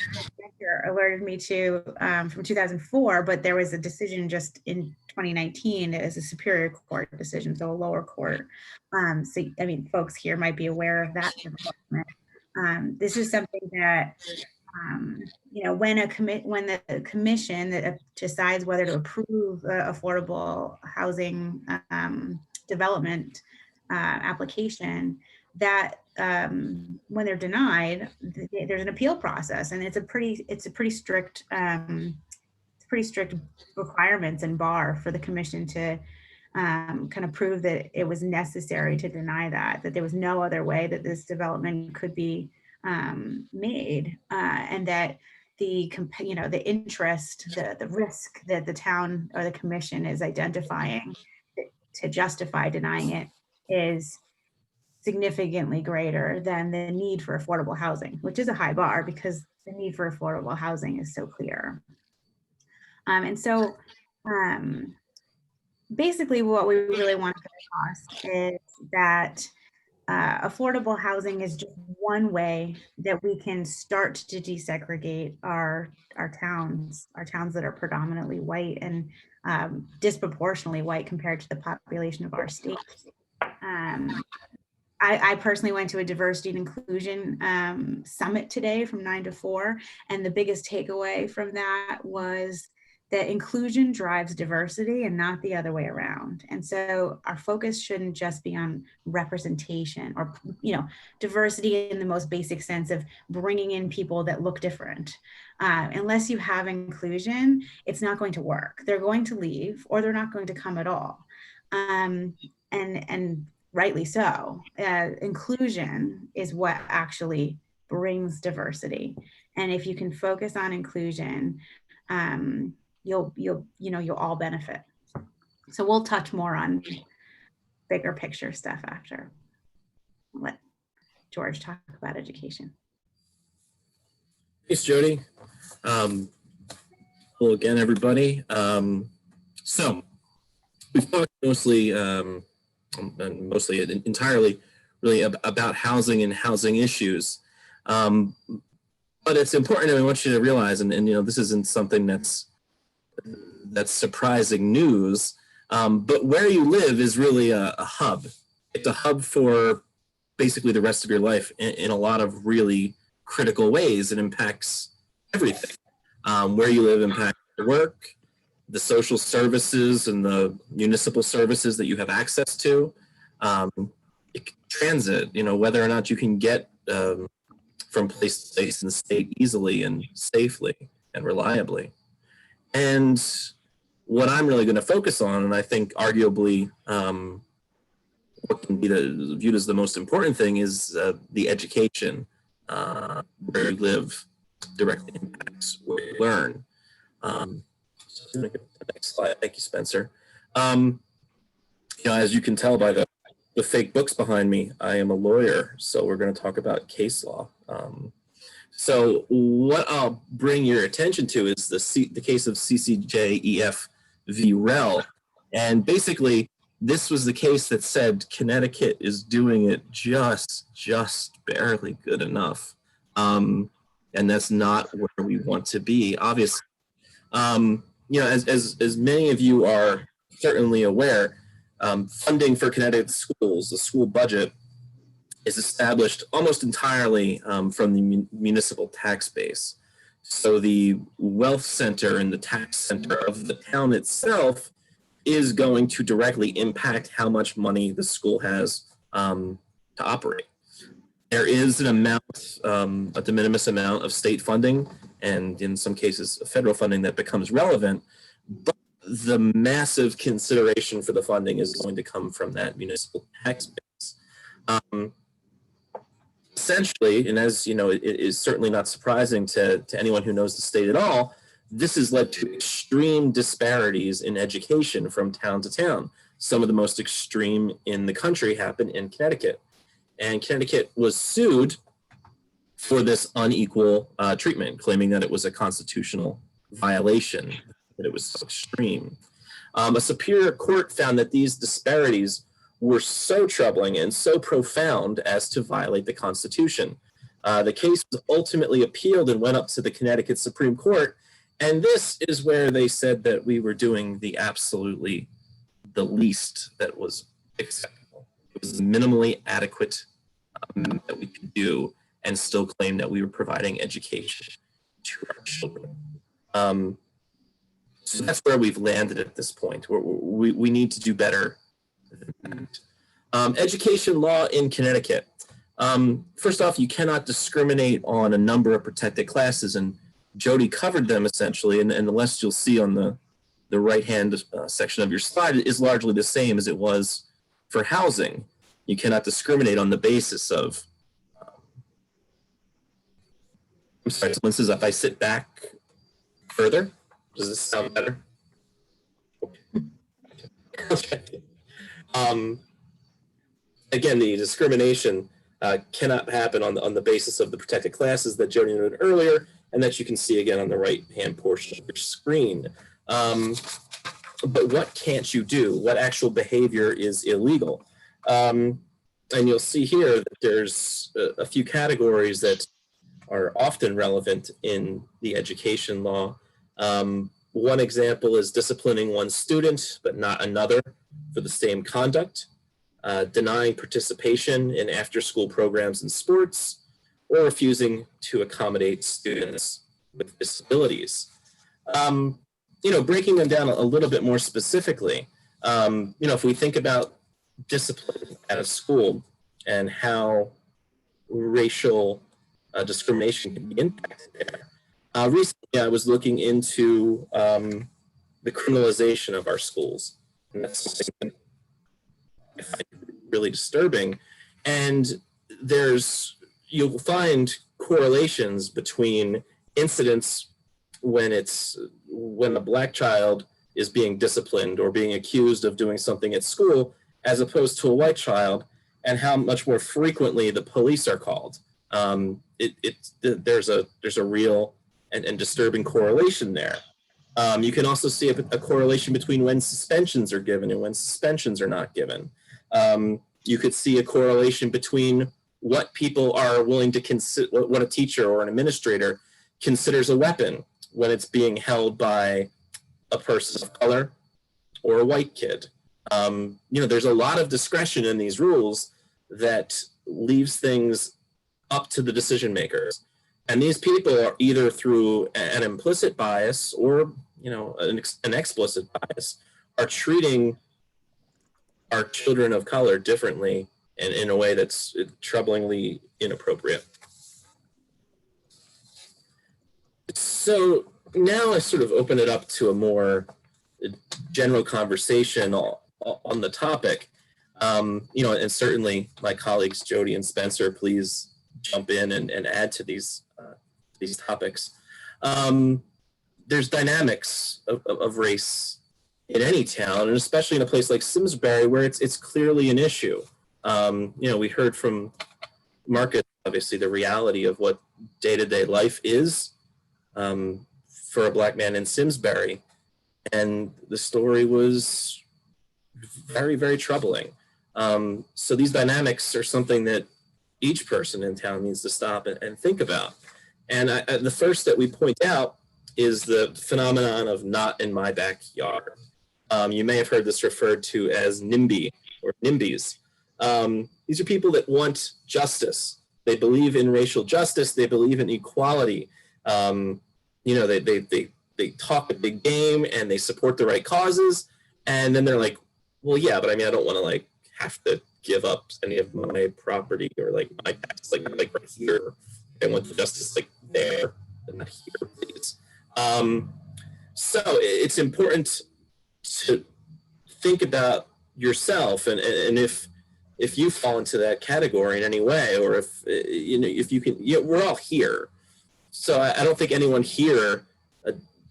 alerted me to from 2004, but there was a decision just in 2019 as a Superior Court decision, so a lower court. So, folks here might be aware of that development. This is something that, when the commission that decides whether to approve affordable housing development application, that when they're denied, there's an appeal process, and it's a pretty strict requirements and bar for the commission to kind of prove that it was necessary to deny that there was no other way that this development could be made, and that the interest, the risk that the town or the commission is identifying to justify denying it is significantly greater than the need for affordable housing, which is a high bar because the need for affordable housing is so clear. And so basically what we really want to get across is that affordable housing is just one way that we can start to desegregate our towns that are predominantly white and disproportionately white compared to the population of our state. I personally went to a diversity and inclusion summit today from 9 to 4, and the biggest takeaway from that was that inclusion drives diversity and not the other way around. And so our focus shouldn't just be on representation or, diversity in the most basic sense of bringing in people that look different. Unless you have inclusion, it's not going to work. They're going to leave or they're not going to come at all. And rightly so. Inclusion is what actually brings diversity. And if you can focus on inclusion, you'll all benefit. So we'll touch more on bigger picture stuff after. I'll let George talk about education. Thanks, Jody. Hello again, everybody. So we've talked mostly entirely really about housing and housing issues. But it's important, and I want you to realize, and this isn't something that's surprising news, but where you live is really a hub. It's a hub for basically the rest of your life in a lot of really critical ways. It impacts everything. Where you live impacts your work, the social services and the municipal services that you have access to, transit, whether or not you can get from place to place in the state easily and safely and reliably. And what I'm really going to focus on, and I think arguably what can be viewed as the most important thing, is the education. Where you live directly impacts where you learn. So the next slide. Thank you, Spencer. As you can tell by the fake books behind me, I am a lawyer, so we're going to talk about case law. So what I'll bring your attention to is the case of CCJEF v. Rel. And basically, this was the case that said Connecticut is doing it just barely good enough. And that's not where we want to be, obviously. As many of you are certainly aware, funding for Connecticut schools, the school budget, is established almost entirely from the municipal tax base. So the wealth center and the tax center of the town itself is going to directly impact how much money the school has to operate. There is an amount, a de minimis amount of state funding, and in some cases federal funding that becomes relevant, but the massive consideration for the funding is going to come from that municipal tax base. Essentially, and as you know, it is certainly not surprising to anyone who knows the state at all, this has led to extreme disparities in education from town to town. Some of the most extreme in the country happen in Connecticut. And Connecticut was sued for this unequal treatment, claiming that it was a constitutional violation, that it was so extreme. A superior court found that these disparities were so troubling and so profound as to violate the Constitution. The case was ultimately appealed and went up to the Connecticut Supreme Court. And this is where they said that we were doing the the least that was acceptable. It was minimally adequate that we could do and still claim that we were providing education to our children. So that's where we've landed at this point. We need to do better than that. Education law in Connecticut. First off, you cannot discriminate on a number of protected classes, and Jody covered them essentially, and the list you'll see on the right-hand section of your slide is largely the same as it was for housing. You cannot discriminate on the basis of, I'm sorry, someone says if I sit back further, does this sound better? Okay. Again, the discrimination cannot happen on the basis of the protected classes that Jody noted earlier, and that you can see again on the right-hand portion of your screen. But what can't you do? What actual behavior is illegal? And you'll see here that there's a few categories that are often relevant in the education law. One example is disciplining one student, but not another for the same conduct, denying participation in after-school programs and sports, or refusing to accommodate students with disabilities. Breaking them down a little bit more specifically, if we think about discipline at a school and how racial discrimination can be impacted there. Recently, I was looking into the criminalization of our schools. And that's something that I find really disturbing. And you'll find correlations between incidents when a Black child is being disciplined or being accused of doing something at school, as opposed to a white child, and how much more frequently the police are called. There's a real and disturbing correlation there. You can also see a correlation between when suspensions are given and when suspensions are not given. You could see a correlation between what people are willing to consider, what a teacher or an administrator considers a weapon when it's being held by a person of color or a white kid. There's a lot of discretion in these rules that leaves things up to the decision makers. And these people are either through an implicit bias or, an explicit bias, are treating our children of color differently and in a way that's troublingly inappropriate. So now I sort of open it up to a more general conversation on the topic. And certainly my colleagues, Jody and Spencer, please jump in and add to these topics. There's dynamics of race in any town, and especially in a place like Simsbury, where it's clearly an issue. We heard from Marcus, obviously, the reality of what day-to-day life is for a Black man in Simsbury. And the story was very, very troubling. So these dynamics are something that each person in town needs to stop and think about. And the first that we point out is the phenomenon of not in my backyard. You may have heard this referred to as NIMBY or NIMBYs. These are people that want justice. They believe in racial justice. They believe in equality. They talk a big game and they support the right causes. And then they're like, well, yeah, but I don't want to have to give up any of my property or my tax, like right here. I want the justice there and not here, please. So it's important to think about yourself and if you fall into that category in any way, or if you can, we're all here. So I don't think anyone here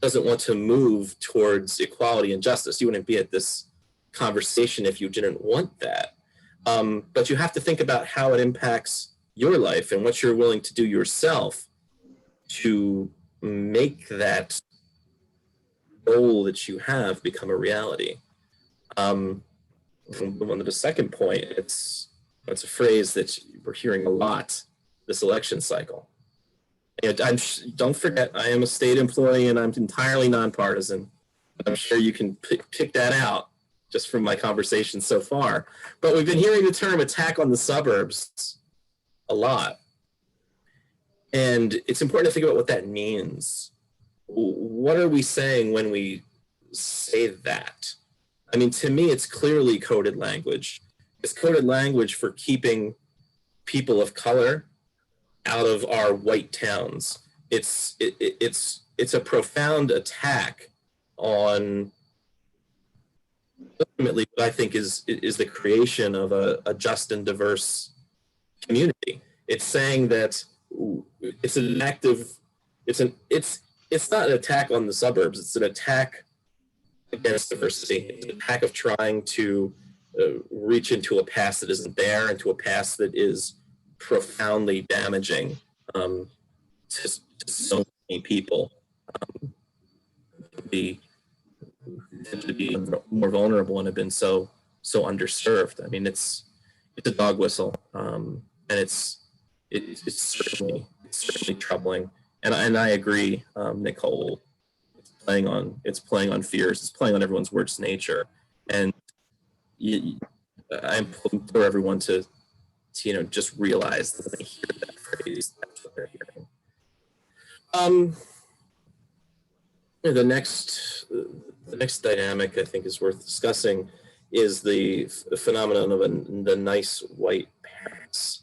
doesn't want to move towards equality and justice. You wouldn't be at this conversation if you didn't want that. But you have to think about how it impacts your life and what you're willing to do yourself to make that goal that you have become a reality. On to the second point, it's a phrase that we're hearing a lot this election cycle. Don't forget, I am a state employee and I'm entirely nonpartisan. I'm sure you can pick that out just from my conversation so far. But we've been hearing the term attack on the suburbs a lot. And it's important to think about what that means. What are we saying when we say that? To me, it's clearly coded language. It's coded language for keeping people of color out of our white towns. It's a profound attack on ultimately what I think is the creation of a just and diverse community. It's saying that it's not an attack on the suburbs. It's an attack against diversity. It's an attack of trying to reach into a past that isn't there, into a past that is profoundly damaging to so many people. The to be more vulnerable and have been so underserved. I mean, it's a dog whistle, and it's certainly troubling. And I agree, Nicole. It's playing on fears. It's playing on everyone's worst nature, and I'm pulling for everyone to just realize that they hear that phrase. That's what they're hearing. The next dynamic I think is worth discussing is the phenomenon of the nice white parents.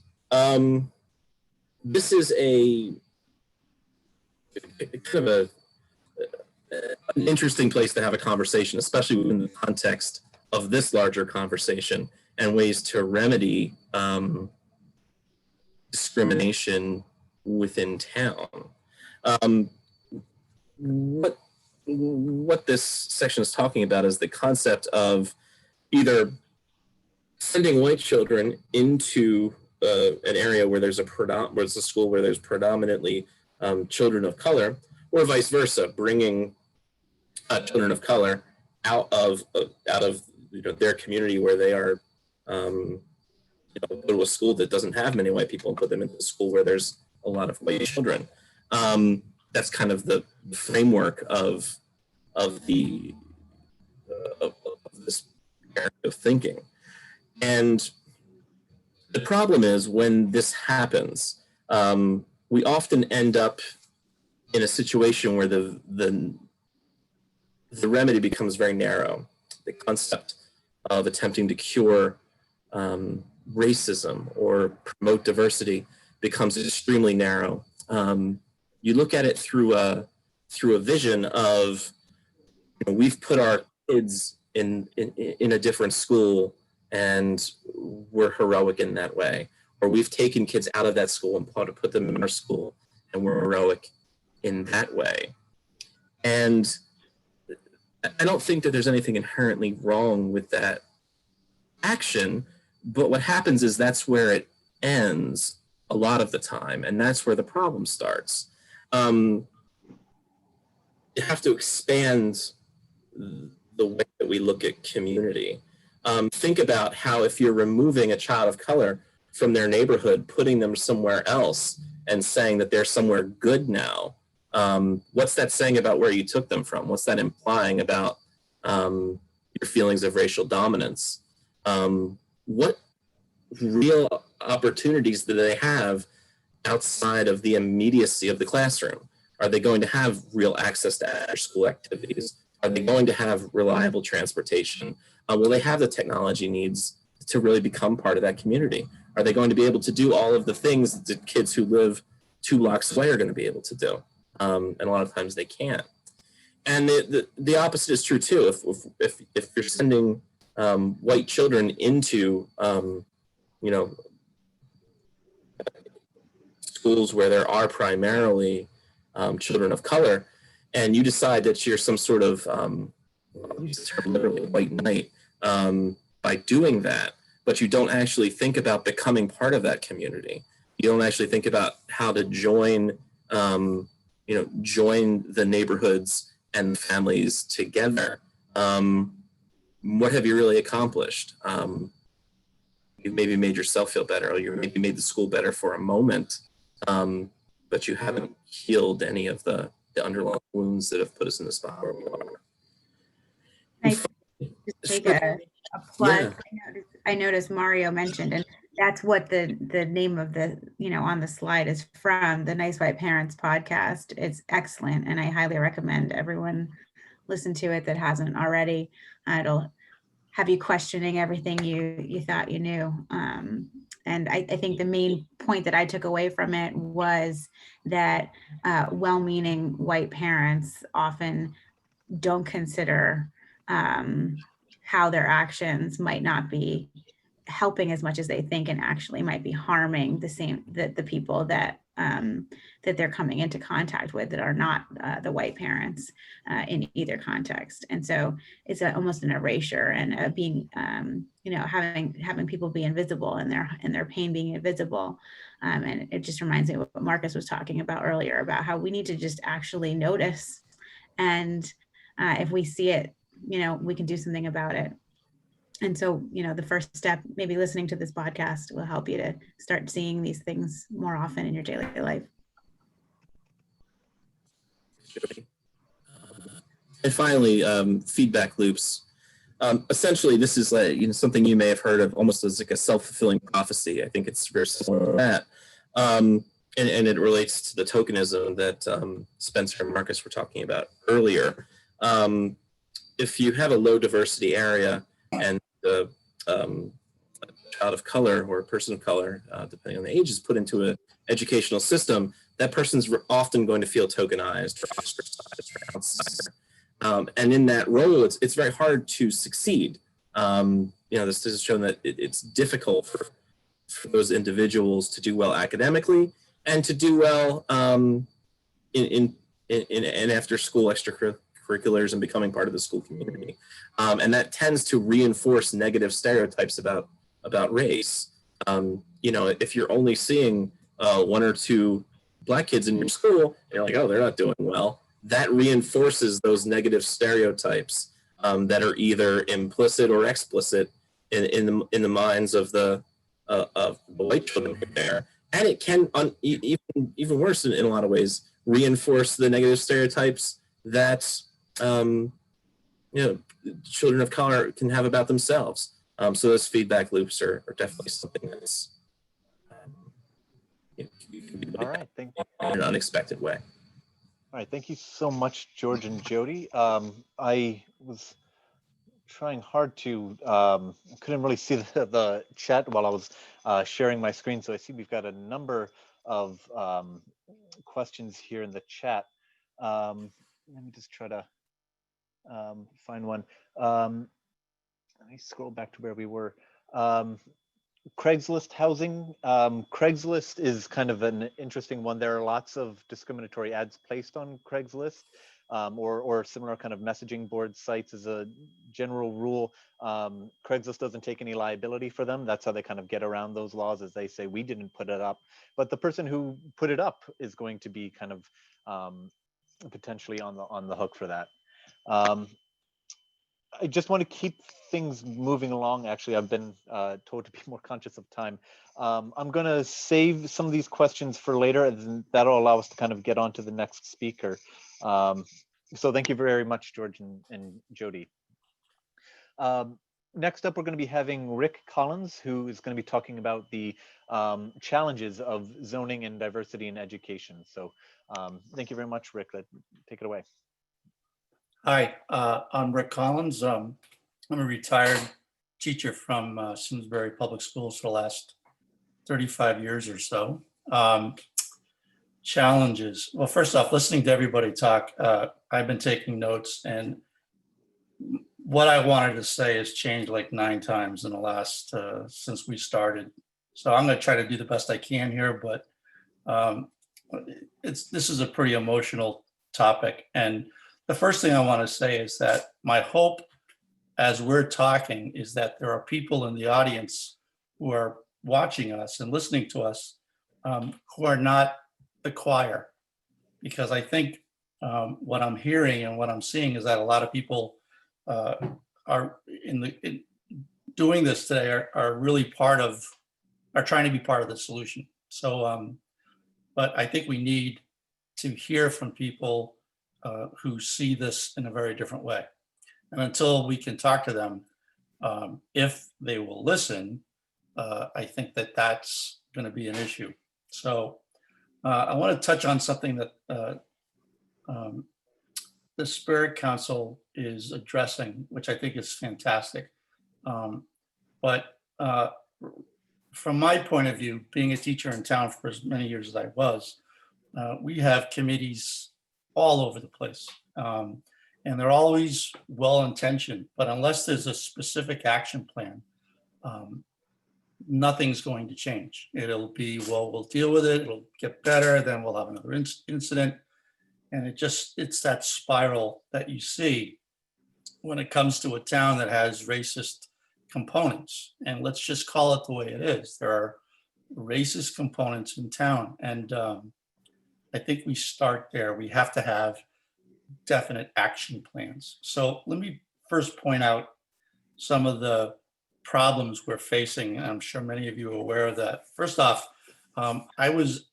This is a kind of an interesting place to have a conversation, especially within the context of this larger conversation and ways to remedy discrimination within town. What this section is talking about is the concept of either sending white children into an area where there's a school where there's predominantly children of color, or vice versa, bringing children of color out of their community where they are, go to a school that doesn't have many white people and put them into a school where there's a lot of white children. That's kind of the framework of this area of thinking. And the problem is when this happens, we often end up in a situation where the remedy becomes very narrow. The concept of attempting to cure racism or promote diversity becomes extremely narrow. You look at it through a vision of, we've put our kids in a different school and we're heroic in that way, or we've taken kids out of that school and put them in our school and we're heroic in that way. And I don't think that there's anything inherently wrong with that action, but what happens is that's where it ends a lot of the time, and that's where the problem starts. You have to expand the way that we look at community. Think about how if you're removing a child of color from their neighborhood, putting them somewhere else and saying that they're somewhere good now, what's that saying about where you took them from? What's that implying about your feelings of racial dominance? What real opportunities do they have outside of the immediacy of the classroom? Are they going to have real access to after school activities? Are they going to have reliable transportation? Will they have the technology needs to really become part of that community? Are they going to be able to do all of the things that kids who live 2 blocks away are going to be able to do? And a lot of times they can't. And the opposite is true too. If you're sending white children into schools where there are primarily children of color, and you decide that you're some sort of literally white knight by doing that, but you don't actually think about becoming part of that community. You don't actually think about how to join the neighborhoods and families together. What have you really accomplished? You maybe made yourself feel better, or you maybe made the school better for a moment, but you haven't healed any of the underlying wounds that have put us in the spot where we are. I just take a plug. Yeah. I noticed Mario mentioned, and that's what the name of the, on the slide is from, the Nice White Parents podcast. It's excellent, and I highly recommend everyone listen to it that hasn't already. It'll have you questioning everything you thought you knew. And I think the main point that I took away from it was that well-meaning white parents often don't consider how their actions might not be helping as much as they think, and actually might be harming the people that they're coming into contact with that are not the white parents in either context. And so it's almost an erasure, and being having people be invisible and their pain being invisible. And it just reminds me of what Marcus was talking about earlier about how we need to just actually notice, and if we see it we can do something about it. And so, the first step, maybe listening to this podcast, will help you to start seeing these things more often in your daily life. And finally, feedback loops. Essentially, this is like, something you may have heard of almost as like a self-fulfilling prophecy. I think it's very similar to that. And it relates to the tokenism that Spencer and Marcus were talking about earlier. If you have a low diversity area and a child of color or a person of color, depending on the age, is put into an educational system, that person's often going to feel tokenized or ostracized or outsider. And in that role, it's very hard to succeed. This has shown that it's difficult for those individuals to do well academically and to do well in after school extracurriculars and becoming part of the school community. And that tends to reinforce negative stereotypes about race. If you're only seeing one or two Black kids in your school, you're like, oh, they're not doing well. That reinforces those negative stereotypes that are either implicit or explicit in the minds of the white children there. And it can, even worse in a lot of ways, reinforce the negative stereotypes that children of color can have about themselves. So those feedback loops are definitely something that's All right, thank you. in an unexpected way. All right, thank you so much, George and Jody. I was trying hard to, couldn't really see the chat while I was sharing my screen. So I see we've got a number of questions here in the chat. Let me just try to find one. Let me scroll back to where we were. Craigslist housing. Craigslist is kind of an interesting one. There are lots of discriminatory ads placed on Craigslist or similar kind of messaging board sites. As a general rule, Craigslist doesn't take any liability for them. That's how they kind of get around those laws, as they say, we didn't put it up, but the person who put it up is going to be kind of potentially on the hook for that. I just want to keep things moving along. Actually, I've been told to be more conscious of time. I'm going to save some of these questions for later, and that'll allow us to kind of get on to the next speaker. So thank you very much, George and Jody. Next up, we're going to be having Rick Collins, who is going to be talking about the challenges of zoning and diversity in education. So thank you very much, Rick. Take it away. Hi, I'm Rick Collins. I'm a retired teacher from Simsbury Public Schools for the last 35 years or so. Challenges. Well, first off, listening to everybody talk, I've been taking notes, and what I wanted to say has changed like 9 times in the last, since we started. So I'm going to try to do the best I can here, but this is a pretty emotional topic. And the first thing I want to say is that my hope as we're talking is that there are people in the audience who are watching us and listening to us who are not the choir, because I think what I'm hearing and what I'm seeing is that a lot of people are doing this today are really are trying to be part of the solution. So, but I think we need to hear from people who see this in a very different way. And until we can talk to them, if they will listen, I think that that's going to be an issue. So I want to touch on something that the Spirit Council is addressing, which I think is fantastic. But from my point of view, being a teacher in town for as many years as I was, we have committees all over the place. And they're always well-intentioned, but unless there's a specific action plan, nothing's going to change. It'll be, well, we'll deal with it, it'll get better, then we'll have another incident. And it's that spiral that you see when it comes to a town that has racist components. And let's just call it the way it is. There are racist components in town. And I think we start there. We have to have definite action plans. So let me first point out some of the problems we're facing. I'm sure many of you are aware of that. First off, I was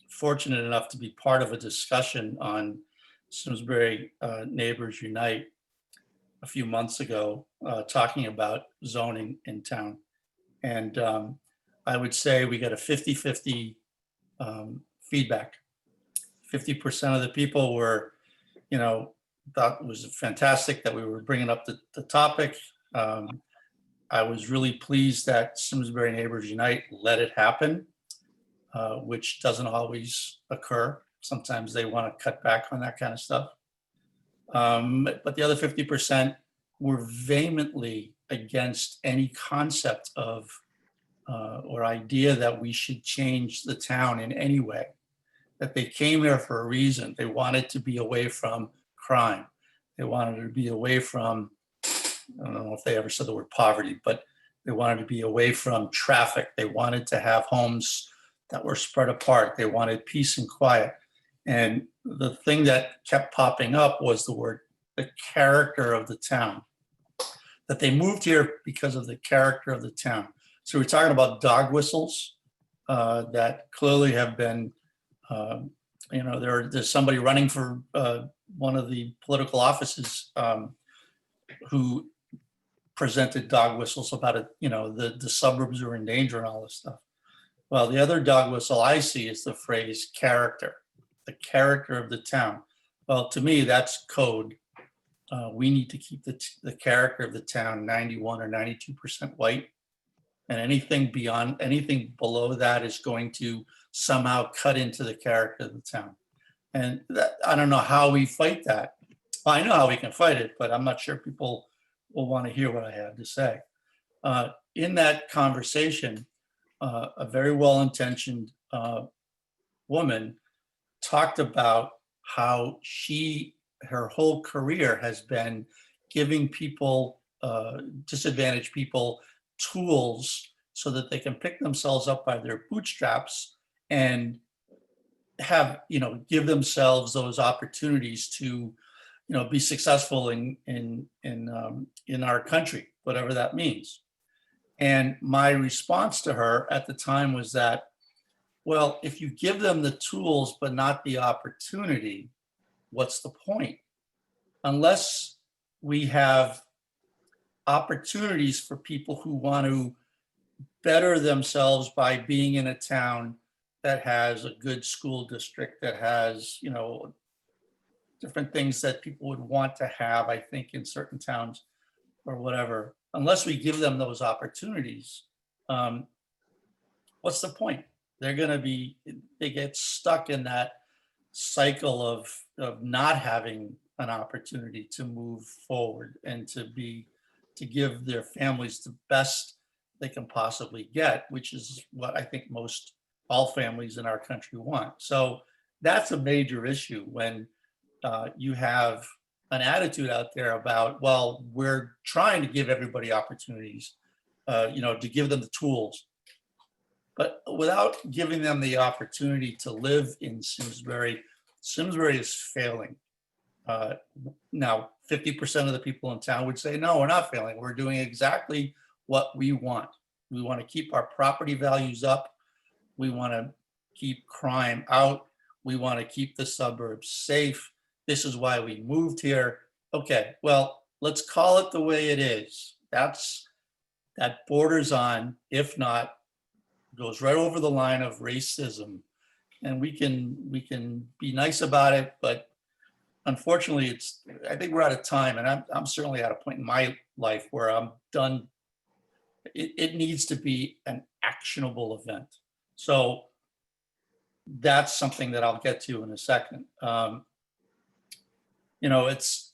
fortunate enough to be part of a discussion on Simsbury Neighbors Unite a few months ago, talking about zoning in town. And I would say we got a 50-50 feedback. 50% of the people were, thought it was fantastic that we were bringing up the topic. I was really pleased that Simsbury Neighbors Unite let it happen, which doesn't always occur. Sometimes they want to cut back on that kind of stuff. But the other 50% were vehemently against any concept of or idea that we should change the town in any way, that they came there for a reason. They wanted to be away from crime. They wanted to be away from, I don't know if they ever said the word poverty, but they wanted to be away from traffic. They wanted to have homes that were spread apart. They wanted peace and quiet. And the thing that kept popping up was the character of the town, that they moved here because of the character of the town. So we're talking about dog whistles that clearly have been, there's somebody running for one of the political offices who presented dog whistles about it, the suburbs are in danger and all this stuff. Well, the other dog whistle I see is the phrase character, the character of the town. Well, to me, that's code. We need to keep the character of the town 91 or 92% white. And anything below that is going to somehow cut into the character of the town. And I don't know how we fight that. Well, I know how we can fight it, but I'm not sure people will want to hear what I have to say. In that conversation, a very well-intentioned woman talked about how her whole career has been giving people, disadvantaged people, tools so that they can pick themselves up by their bootstraps and have, give themselves those opportunities to, be successful in our country, whatever that means. And my response to her at the time was that, well, if you give them the tools but not the opportunity, what's the point? Unless we have opportunities for people who want to better themselves by being in a town that has a good school district, that has, different things that people would want to have, I think, in certain towns or whatever. Unless we give them those opportunities, what's the point? They get stuck in that cycle of not having an opportunity to move forward and to give their families the best they can possibly get, which is what I think all families in our country want. So that's a major issue when you have an attitude out there about, well, we're trying to give everybody opportunities, to give them the tools, but without giving them the opportunity to live in Simsbury. Simsbury is failing. Now, 50% of the people in town would say, no, we're not failing. We're doing exactly what we want. We want to keep our property values up. We want to keep crime out. We want to keep the suburbs safe. This is why we moved here. Okay, well, let's call it the way it is. That borders on, if not, goes right over the line of racism. And we can be nice about it, but unfortunately, I think we're out of time, and I'm certainly at a point in my life where I'm done. It needs to be an actionable event. So that's something that I'll get to in a second. It's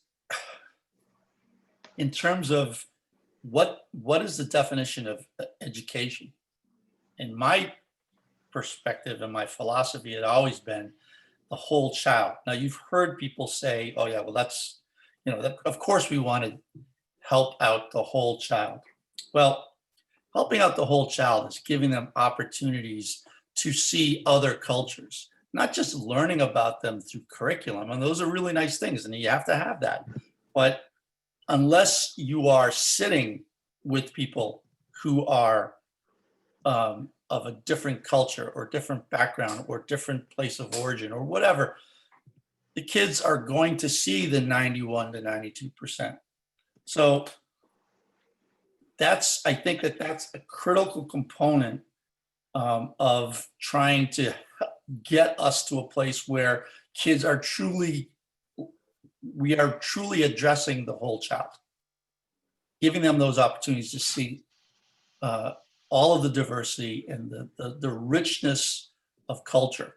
in terms of what is the definition of education? In my perspective and my philosophy had always been the whole child. Now, you've heard people say, oh yeah, well, that's, of course we want to help out the whole child. Well, helping out the whole child is giving them opportunities to see other cultures, not just learning about them through curriculum. And those are really nice things, and you have to have that. But unless you are sitting with people who are of a different culture or different background or different place of origin or whatever, the kids are going to see the 91 to 92%. So I think that's a critical component of trying to get us to a place where kids are we are truly addressing the whole child, giving them those opportunities to see all of the diversity and the richness of culture.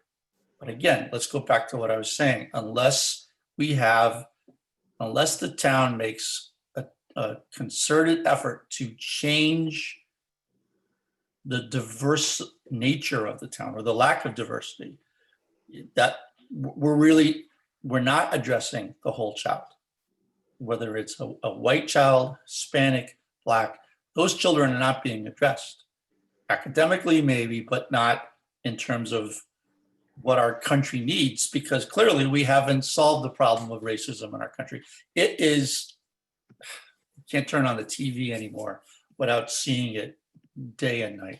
But again, let's go back to what I was saying. Unless the town makes a concerted effort to change the diverse nature of the town or the lack of diversity, that we're not addressing the whole child. Whether it's a white child, Hispanic, Black, those children are not being addressed. Academically, maybe, but not in terms of what our country needs, because clearly we haven't solved the problem of racism in our country. It is, you can't turn on the TV anymore without seeing it day and night.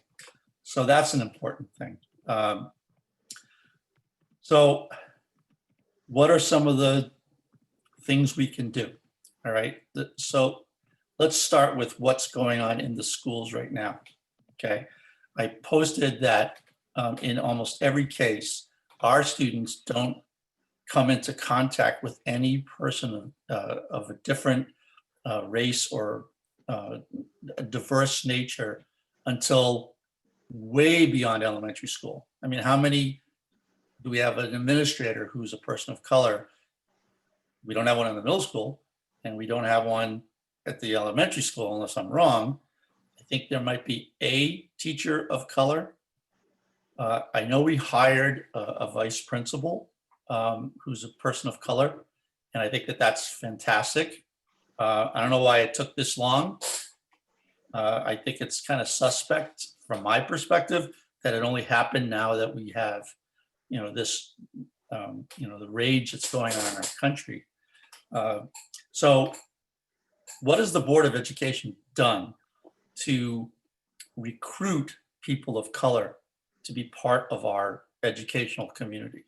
So that's an important thing. So what are some of the things we can do? All right, so let's start with what's going on in the schools right now, okay? I posted that in almost every case, our students don't come into contact with any person of a different race or a diverse nature until way beyond elementary school. I mean, how many do we have an administrator who's a person of color? We don't have one in the middle school, and we don't have one at the elementary school, unless I'm wrong. I think there might be a teacher of color. I know we hired a vice principal who's a person of color, and I think that that's fantastic. I don't know why it took this long. I think it's kind of suspect from my perspective that it only happened now that we have, this, the rage that's going on in our country. So what has the Board of Education done to recruit people of color to be part of our educational community?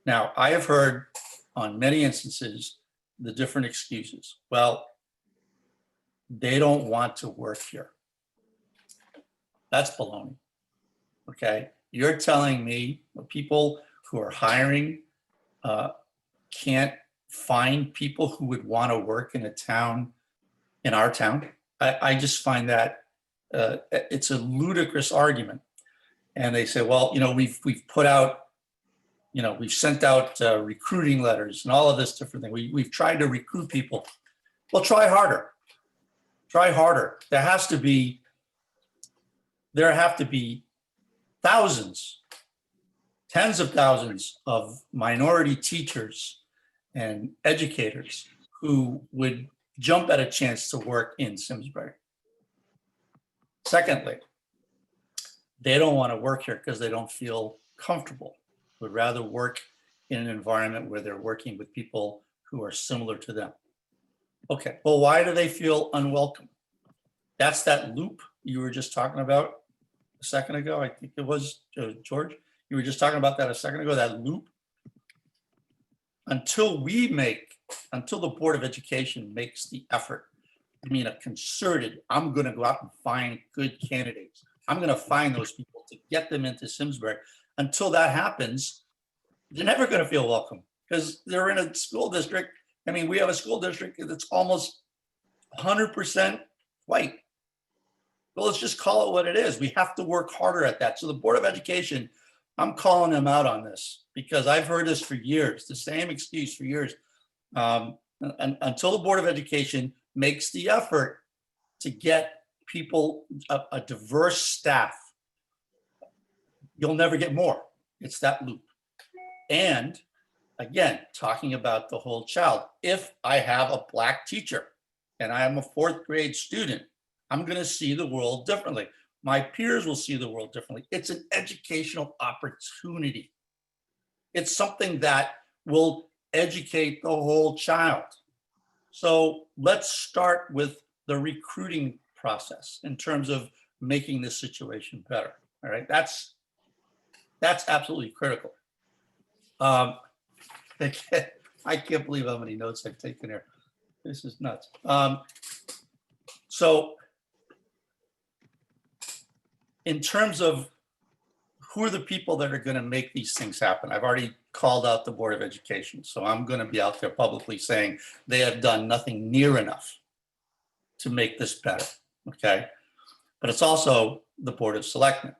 Now, I have heard on many instances the different excuses. Well, they don't want to work here. That's baloney. Okay, you're telling me people who are hiring can't find people who would want to work in our town? I just find that it's a ludicrous argument. And they say, well, we've put out, we've sent out recruiting letters and all of this different thing. We've tried to recruit people. Well, try harder. Try harder. There have to be thousands, tens of thousands of minority teachers and educators who would jump at a chance to work in Simsbury. Secondly, they don't want to work here because they don't feel comfortable. Would rather work in an environment where they're working with people who are similar to them. Okay, well, why do they feel unwelcome? That's that loop you were just talking about a second ago. I think it was George. You were just talking about that a second ago, that loop. Until the Board of Education makes the effort, a concerted, I'm going to go out and find good candidates. I'm going to find those people to get them into Simsbury. Until that happens, they're never going to feel welcome because they're in a school district. We have a school district that's almost 100% white. Well, let's just call it what it is. We have to work harder at that. So the Board of Education, I'm calling them out on this because I've heard this for years, the same excuse for years. And until the Board of Education makes the effort to get people, a diverse staff, you'll never get more. It's that loop. And again, talking about the whole child, if I have a Black teacher and I am a 4th grade student, I'm going to see the world differently. My peers will see the world differently. It's an educational opportunity. It's something that will educate the whole child. So let's start with the recruiting process in terms of making this situation better. All right, that's absolutely critical. I can't believe how many notes I've taken here. This is nuts. So in terms of who are the people that are going to make these things happen, I've already called out the Board of Education. So I'm going to be out there publicly saying they have done nothing near enough to make this better. Okay. But it's also the Board of Selectmen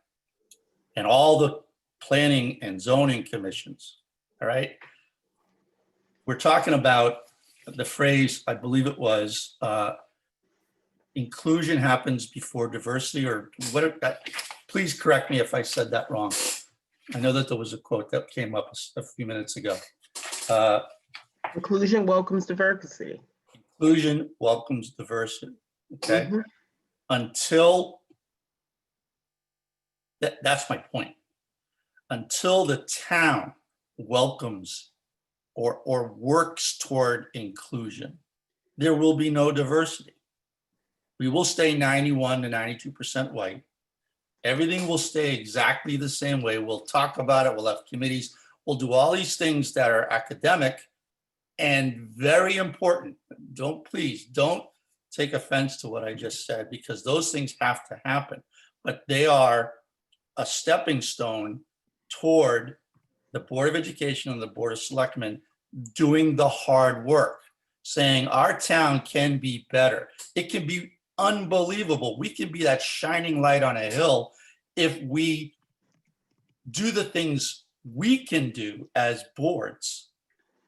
and all the planning and zoning commissions. All right. We're talking about the phrase, I believe it was, inclusion happens before diversity, or what? Please correct me if I said that wrong. I know that there was a quote that came up a few minutes ago. Inclusion welcomes diversity. Inclusion welcomes diversity. Okay. Mhm. Until that's my point. Until the town welcomes or works toward inclusion, there will be no diversity. We will stay 91 to 92% white. Everything will stay exactly the same way. We'll talk about it. We'll have committees. We'll do all these things that are academic and very important. Please don't take offense to what I just said, because those things have to happen, but they are a stepping stone toward the Board of Education and the Board of Selectmen doing the hard work, saying our town can be better. It can be unbelievable. We can be that shining light on a hill if we do the things we can do as boards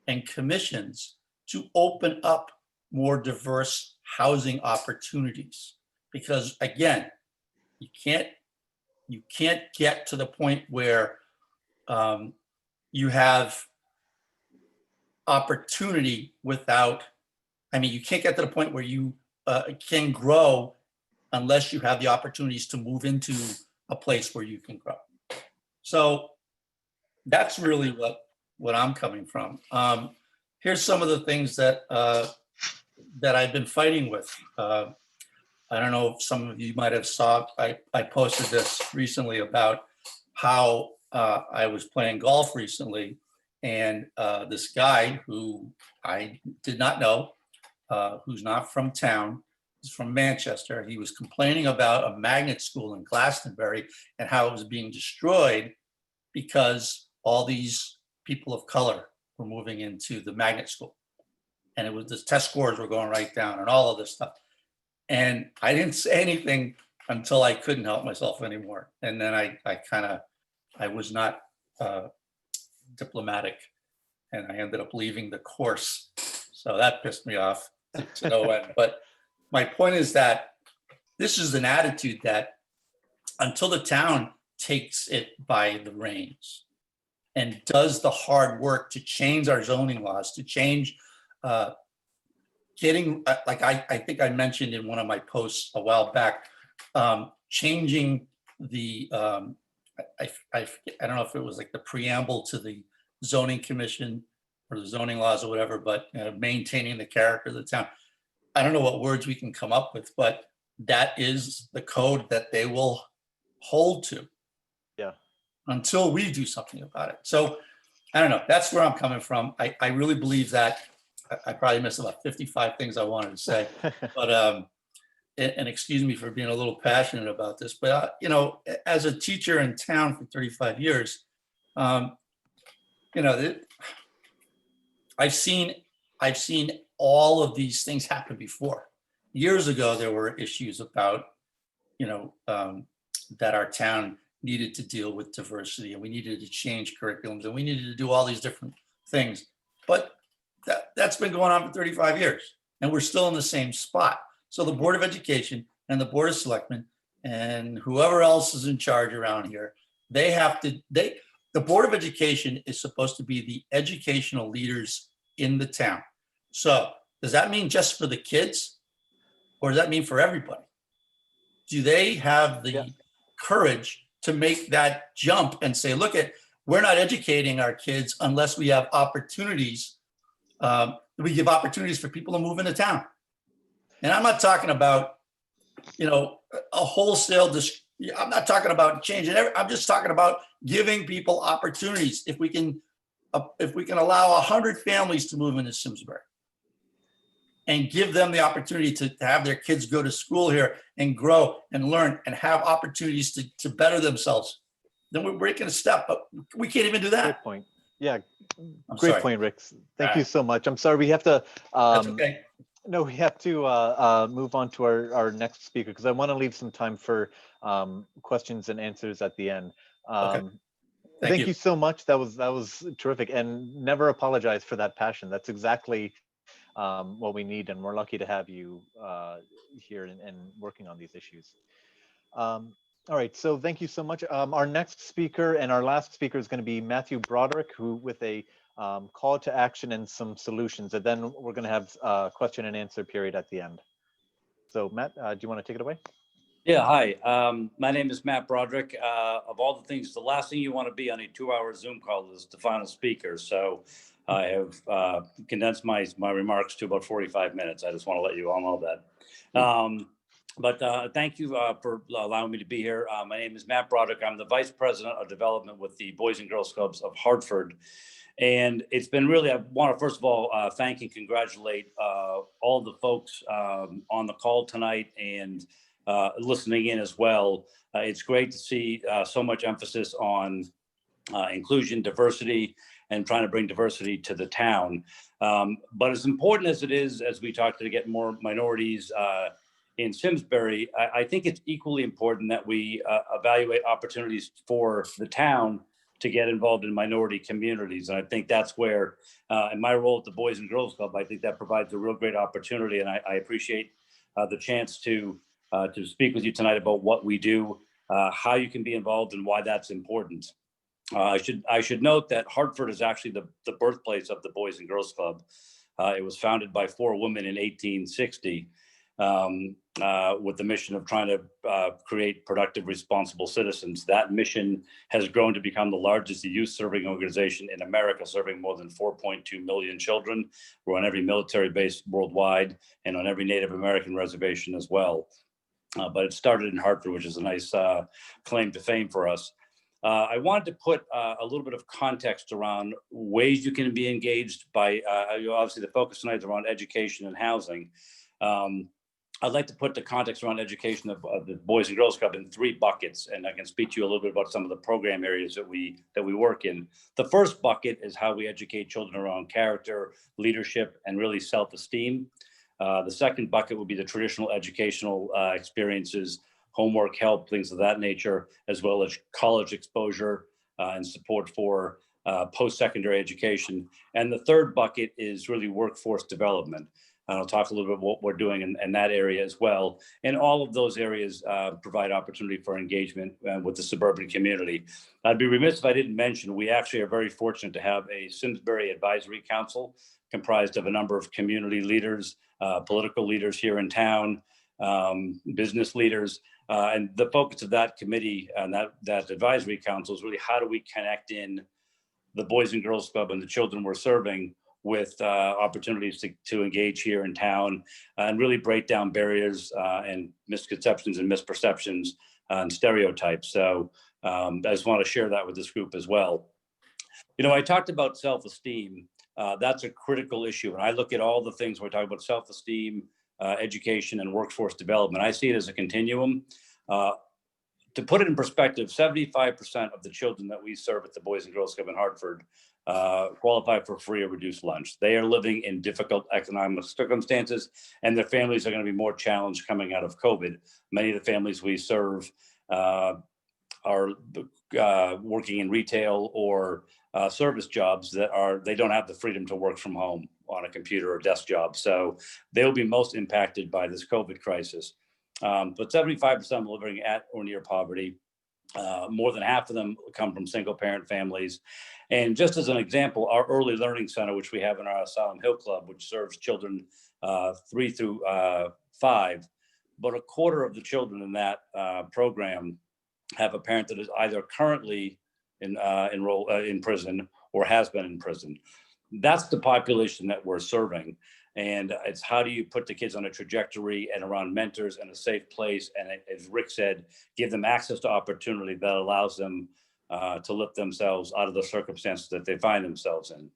and commissions to open up more diverse housing opportunities. Because again, you can't get to the point where you have opportunity without, you can't get to the point where you can grow unless you have the opportunities to move into a place where you can grow. So that's really what I'm coming from. Here's some of the things that I've been fighting with. I don't know if some of you might have saw, I posted this recently about how I was playing golf recently, and this guy who I did not know, who's not from town, is from Manchester. He was complaining about a magnet school in Glastonbury and how it was being destroyed because all these people of color were moving into the magnet school. And it was, the test scores were going right down and all of this stuff. And I didn't say anything until I couldn't help myself anymore. And then I was not diplomatic, and I ended up leaving the course. So that pissed me off to no end. But my point is that this is an attitude that until the town takes it by the reins and does the hard work to change our zoning laws, to change getting, like I think I mentioned in one of my posts a while back, changing the, I don't know if it was like the preamble to the zoning commission or the zoning laws or whatever, but maintaining the character of the town. I don't know what words we can come up with, but that is the code that they will hold to. Yeah. Until we do something about it. So I don't know. That's where I'm coming from. I really believe that. I probably missed about 55 things I wanted to say, but and excuse me for being a little passionate about this, but as a teacher in town for 35 years, I've seen all of these things happen before. Years ago, there were issues about, that our town needed to deal with diversity, and we needed to change curriculums, and we needed to do all these different things. But that's been going on for 35 years, and we're still in the same spot. So the Board of Education and the Board of Selectmen and whoever else is in charge around here, the Board of Education is supposed to be the educational leaders in the town. So does that mean just for the kids, or does that mean for everybody? Do they have the courage to make that jump and say, look, we're not educating our kids unless we have opportunities. The we give opportunities for people to move into town. And I'm not talking about, you know, a wholesale, I'm not talking about changing I'm just talking about giving people opportunities. If we can allow 100 families to move into Simsbury and give them the opportunity to have their kids go to school here and grow and learn and have opportunities to better themselves, then we're breaking a step, but we can't even do that. Great point. Yeah, I'm great sorry. point, Rick. Thank All you right. so much. I'm sorry, we have to, That's okay. no, we have to move on to our next speaker because I want to leave some time for questions and answers at the end. Okay. Thank you so much. That was terrific, and never apologize for that passion. That's exactly what we need, and we're lucky to have you here and working on these issues. All right, so thank you so much. Our next speaker and our last speaker is going to be Matthew Broderick, who with a call to action and some solutions, and then we're going to have a question and answer period at the end. So Matt, do you want to take it away? Yeah, hi. My name is Matt Broderick. Of all the things, the last thing you want to be on a 2-hour Zoom call is the final speaker. So I have condensed my remarks to about 45 minutes. I just want to let you all know that. But thank you for allowing me to be here. My name is Matt Broderick. I'm the Vice President of Development with the Boys and Girls Clubs of Hartford. And it's been really, I want to first of all thank and congratulate all the folks on the call tonight and listening in as well. It's great to see so much emphasis on inclusion, diversity, and trying to bring diversity to the town. But as important as it is, as we talk to get more minorities in Simsbury, I think it's equally important that we evaluate opportunities for the town to get involved in minority communities. And I think that's where, in my role at the Boys and Girls Club, I think that provides a real great opportunity. And I appreciate the chance to speak with you tonight about what we do, how you can be involved, and why that's important. I should note that Hartford is actually the birthplace of the Boys and Girls Club. It was founded by 4 women in 1860 with the mission of trying to create productive, responsible citizens. That mission has grown to become the largest youth serving organization in America, serving more than 4.2 million children. We're on every military base worldwide and on every Native American reservation as well. But it started in Hartford, which is a nice claim to fame for us. I wanted to put a little bit of context around ways you can be engaged by, obviously the focus tonight is around education and housing. I'd like to put the context around education of the Boys and Girls Club in 3 buckets, and I can speak to you a little bit about some of the program areas that we work in. The first bucket is how we educate children around character, leadership, and really self-esteem. The second bucket would be the traditional educational experiences, homework, help, things of that nature, as well as college exposure and support for post-secondary education. And the third bucket is really workforce development. And I'll talk a little bit about what we're doing in that area as well. And all of those areas provide opportunity for engagement with the suburban community. I'd be remiss if I didn't mention, we actually are very fortunate to have a Simsbury Advisory Council comprised of a number of community leaders, political leaders here in town, business leaders. And the focus of that committee and that advisory council is really how do we connect in the Boys and Girls Club and the children we're serving with opportunities to engage here in town and really break down barriers and misconceptions and misperceptions and stereotypes. So I just want to share that with this group as well. You know, I talked about self-esteem. That's a critical issue. And I look at all the things we're talking about, self-esteem, education, and workforce development. I see it as a continuum. To put it in perspective, 75% of the children that we serve at the Boys and Girls Club in Hartford qualify for free or reduced lunch. They are living in difficult economic circumstances, and their families are going to be more challenged coming out of COVID. Many of the families we serve are working in retail or service jobs they don't have the freedom to work from home on a computer or desk job. So they'll be most impacted by this COVID crisis. But 75% living at or near poverty. More than half of them come from single parent families. And just as an example, our early learning center, which we have in our Asylum Hill Club, which serves children 3 through 5, but a quarter of the children in that program have a parent that is either currently enrolled in prison or has been in prison. that's the population that we're serving. And it's how do you put the kids on a trajectory and around mentors and a safe place. And as Rick said, give them access to opportunity that allows them to lift themselves out of the circumstances that they find themselves in.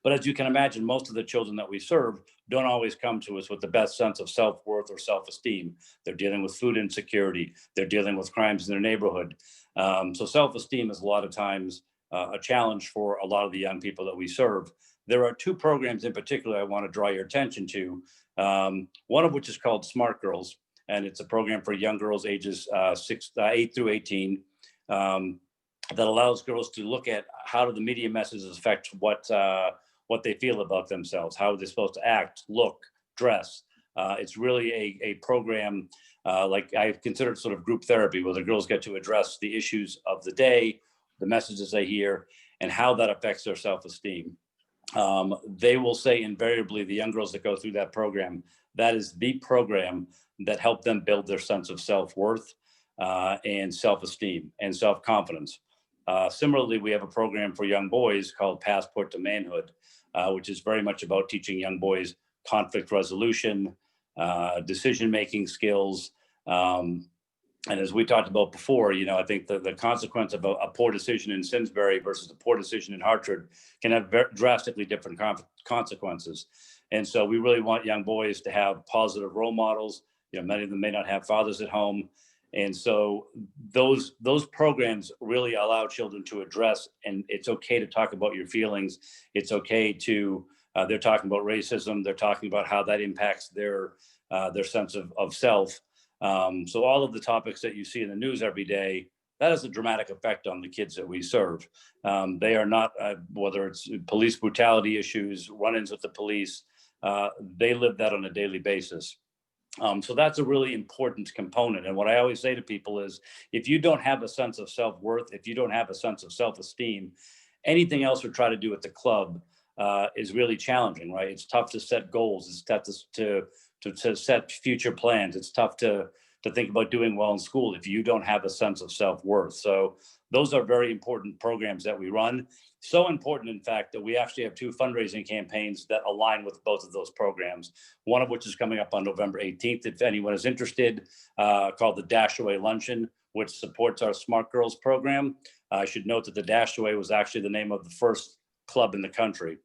But as you can imagine, most of the children that we serve don't always come to us with the best sense of self-worth or self-esteem. They're dealing with food insecurity. They're dealing with crimes in their neighborhood. So self-esteem is a lot of times a challenge for a lot of the young people that we serve. There are two programs in particular I want to draw your attention to, one of which is called Smart Girls, and it's a program for young girls ages 8 through 18 that allows girls to look at how do the media messages affect what they feel about themselves, how are they supposed to act, look, dress. It's really a program like I consider sort of group therapy, where the girls get to address the issues of the day, the messages they hear, and how that affects their self-esteem. They will say invariably, the young girls that go through that program, that is the program that helped them build their sense of self-worth and self-esteem and self-confidence. Similarly, we have a program for young boys called Passport to Manhood, which is very much about teaching young boys conflict resolution, decision-making skills. And as we talked about before, you know, I think the consequence of a poor decision in Simsbury versus a poor decision in Hartford can have drastically different consequences. And so we really want young boys to have positive role models. You know, many of them may not have fathers at home. And so those programs really allow children to address, and it's okay to talk about your feelings. It's okay to, they're talking about racism. They're talking about how that impacts their sense of self. So all of the topics that you see in the news every day, that has a dramatic effect on the kids that we serve. They are not, whether it's police brutality issues, run-ins with the police, they live that on a daily basis. So that's a really important component. And what I always say to people is, if you don't have a sense of self-worth, if you don't have a sense of self-esteem, anything else we try to do at the club is really challenging, right? It's tough to set goals. It's tough to set future plans. It's tough to think about doing well in school if you don't have a sense of self-worth. So those are very important programs that we run. So important, in fact, that we actually have two fundraising campaigns that align with both of those programs, one of which is coming up on November 18th, if anyone is interested, called the Dash Away Luncheon, which supports our Smart Girls program. I should note that the Dash Away was actually the name of the first club in the country.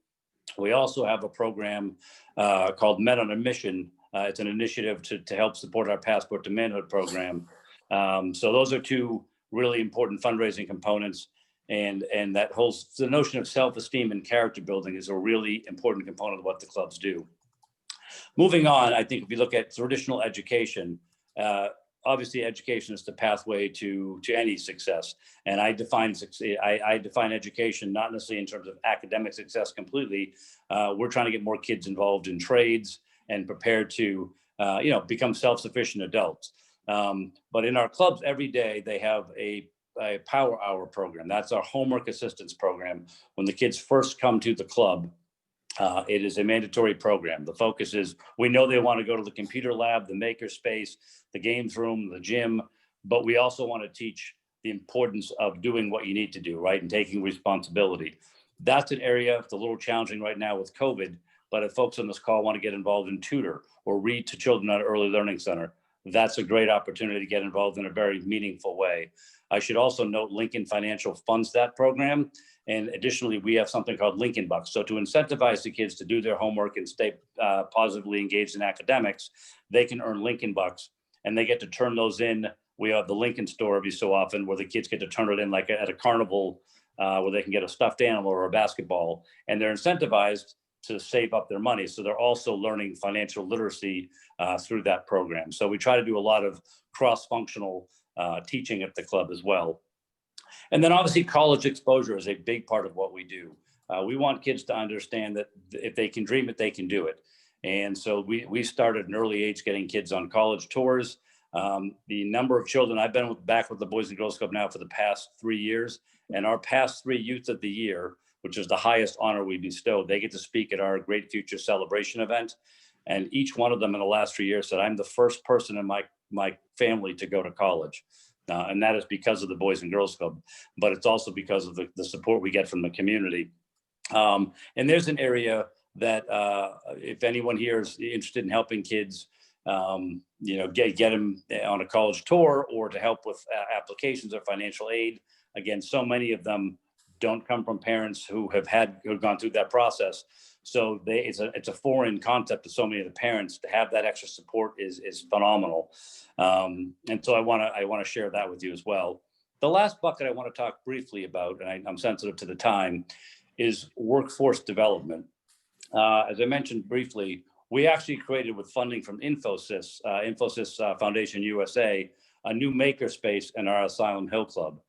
We also have a program called Men on a Mission. It's an initiative to help support our Passport to Manhood program. So those are two really important fundraising components. And that whole, the notion of self-esteem and character building is a really important component of what the clubs do. Moving on, I think if you look at traditional education, obviously education is the pathway to any success. And I define education not necessarily in terms of academic success completely. We're trying to get more kids involved in trades and prepared to become self-sufficient adults. But in our clubs every day, they have a power hour program. That's our homework assistance program. When the kids first come to the club, it is a mandatory program. The focus is, we know they want to go to the computer lab, the maker space, the games room, the gym, but we also want to teach the importance of doing what you need to do, right? And taking responsibility. That's an area that's a little challenging right now with COVID, but if folks on this call want to get involved in tutor or read to children at an early learning center, that's a great opportunity to get involved in a very meaningful way. I should also note Lincoln Financial funds that program. And additionally, we have something called Lincoln Bucks. So to incentivize the kids to do their homework and stay positively engaged in academics, they can earn Lincoln Bucks and they get to turn those in. We have the Lincoln store every so often where the kids get to turn it in, like at a carnival where they can get a stuffed animal or a basketball, and they're incentivized to save up their money. So they're also learning financial literacy through that program. So we try to do a lot of cross-functional teaching at the club as well. And then obviously college exposure is a big part of what we do. We want kids to understand that if they can dream it, they can do it. And so we started at an early age getting kids on college tours. The number of children, I've been back with the Boys and Girls Club now for the past 3 years, and our past 3 Youth of the Year, which is the highest honor we bestow, they get to speak at our Great Future Celebration event. And each one of them in the last 3 years said, I'm the first person in my family to go to college. And that is because of the Boys and Girls Club, but it's also because of the support we get from the community. And there's an area that if anyone here is interested in helping kids, get them on a college tour or to help with applications or financial aid. Again, so many of them don't come from parents who have gone through that process. So it's a foreign concept to so many of the parents. To have that extra support is phenomenal. And so I want to share that with you as well. The last bucket I want to talk briefly about, and I'm sensitive to the time, is workforce development. As I mentioned briefly, we actually created, with funding from Infosys Foundation USA, a new makerspace in our Asylum Hill Club.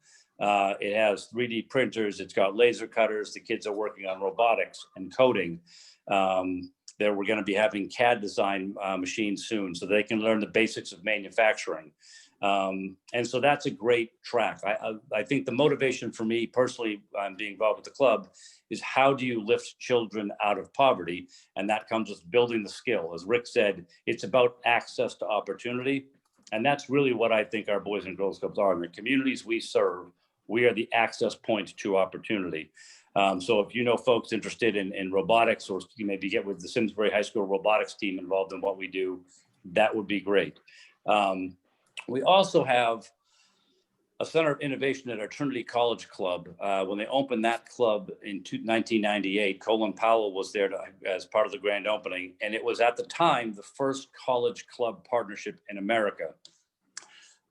It has 3D printers, it's got laser cutters, the kids are working on robotics and coding. We're going to be having CAD design machines soon so they can learn the basics of manufacturing. And so that's a great track. I think the motivation for me personally, being involved with the club, is how do you lift children out of poverty? And that comes with building the skill. As Rick said, it's about access to opportunity. And that's really what I think our Boys and Girls Clubs are. In the communities we serve, we are the access point to opportunity. So if you know folks interested in robotics, or you maybe get with the Simsbury High School robotics team involved in what we do, that would be great. We also have a Center of Innovation at our Trinity College Club. When they opened that club in 1998, Colin Powell was there as part of the grand opening. And it was at the time the first college club partnership in America.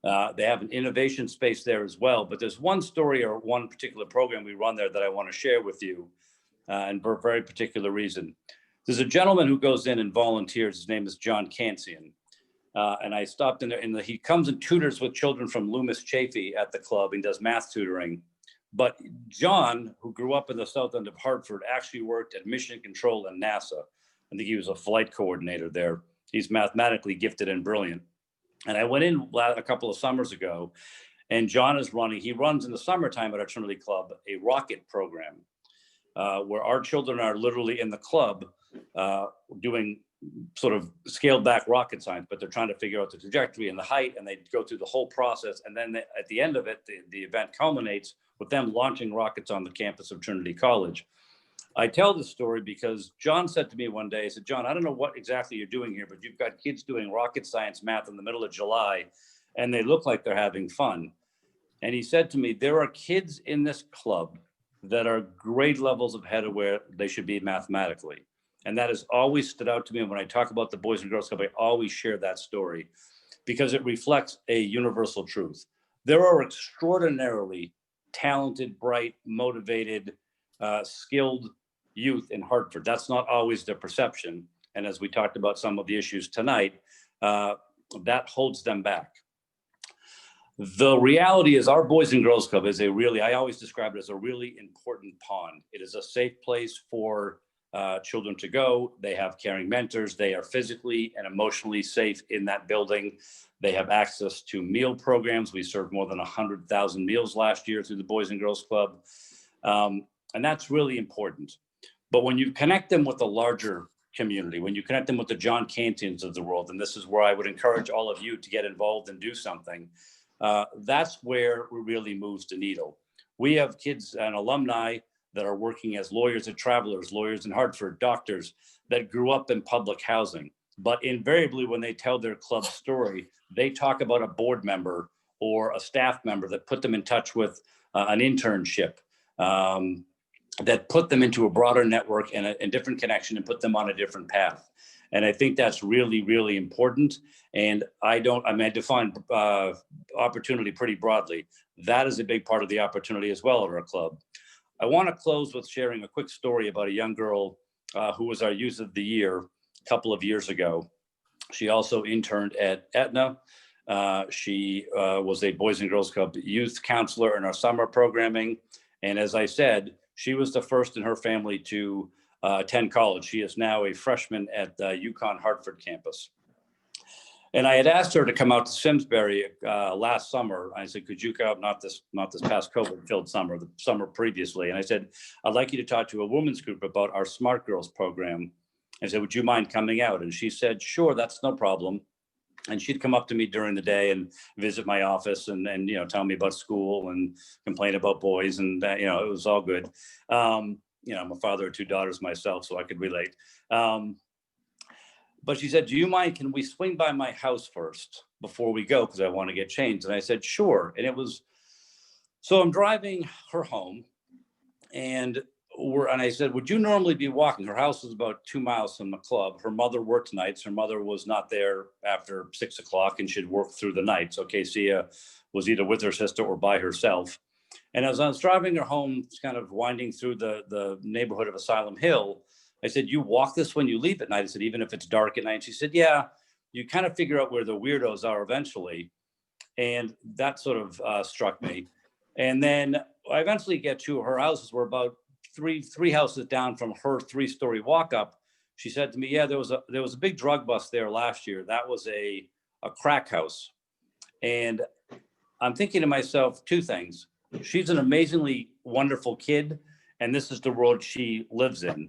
They have an innovation space there as well. But there's one story or one particular program we run there that I want to share with you, and for a very particular reason. There's a gentleman who goes in and volunteers. His name is John Cansian. And I stopped in there, and he comes and tutors with children from Loomis Chaffee at the club and does math tutoring. But John, who grew up in the south end of Hartford, actually worked at Mission Control and NASA. I think he was a flight coordinator there. He's mathematically gifted and brilliant. And I went in a couple of summers ago, and John he runs in the summertime at our Trinity Club, a rocket program, where our children are literally in the club doing sort of scaled back rocket science, but they're trying to figure out the trajectory and the height, and they go through the whole process. And then at the end of it, the event culminates with them launching rockets on the campus of Trinity College. I tell this story because John said to me one day, he said, "John, I don't know what exactly you're doing here, but you've got kids doing rocket science math in the middle of July, and they look like they're having fun." And he said to me, "There are kids in this club that are grade levels ahead of where they should be mathematically." And that has always stood out to me. And when I talk about the Boys and Girls Club, I always share that story because it reflects a universal truth. There are extraordinarily talented, bright, motivated, skilled youth in Hartford. That's not always the perception. And as we talked about some of the issues tonight, that holds them back. The reality is our Boys and Girls Club is I always describe it as a really important pond. It is a safe place for children to go. They have caring mentors. They are physically and emotionally safe in that building. They have access to meal programs. We served more than 100,000 meals last year through the Boys and Girls Club. And that's really important. But when you connect them with the larger community, when you connect them with the John Cantians of the world, and this is where I would encourage all of you to get involved and do something, that's where it really moves the needle. We have kids and alumni that are working as lawyers at Travelers, lawyers in Hartford, doctors that grew up in public housing. But invariably, when they tell their club story, they talk about a board member or a staff member that put them in touch with an internship, that put them into a broader network and a different connection and put them on a different path. And I think that's really, really important. And I define opportunity pretty broadly. That is a big part of the opportunity as well at our club. I want to close with sharing a quick story about a young girl who was our Youth of the Year a couple of years ago. She also interned at Aetna. She was a Boys and Girls Club youth counselor in our summer programming. And as I said, she was the first in her family to attend college. She is now a freshman at the UConn Hartford campus. And I had asked her to come out to Simsbury last summer. I said, "Could you come, not this past COVID-filled summer, the summer previously?" And I said, "I'd like you to talk to a women's group about our Smart Girls program." I said, "Would you mind coming out?" And she said, "Sure, that's no problem." And she'd come up to me during the day and visit my office and tell me about school and complain about boys. And, it was all good. I'm a father of 2 daughters myself, so I could relate. But she said, do you mind, can we swing by my house first before we go? Because I want to get changed. And I said, sure. And so I'm driving her home, and I said, would you normally be walking? Her house was about 2 miles from the club. Her mother worked nights. Her mother was not there after 6 o'clock, and she'd work through the night. So Casey was either with her sister or by herself. And as I was driving her home, kind of winding through the neighborhood of Asylum Hill, I said, you walk this when you leave at night? I said, even if it's dark at night? And she said, yeah, you kind of figure out where the weirdos are eventually. And that sort of struck me. And then I eventually get to her houses. We're about three houses down from her 3-story walk up. She said to me, yeah, there was a big drug bust there last year. That was a crack house. And I'm thinking to myself 2 things. She's an amazingly wonderful kid, and this is the world she lives in.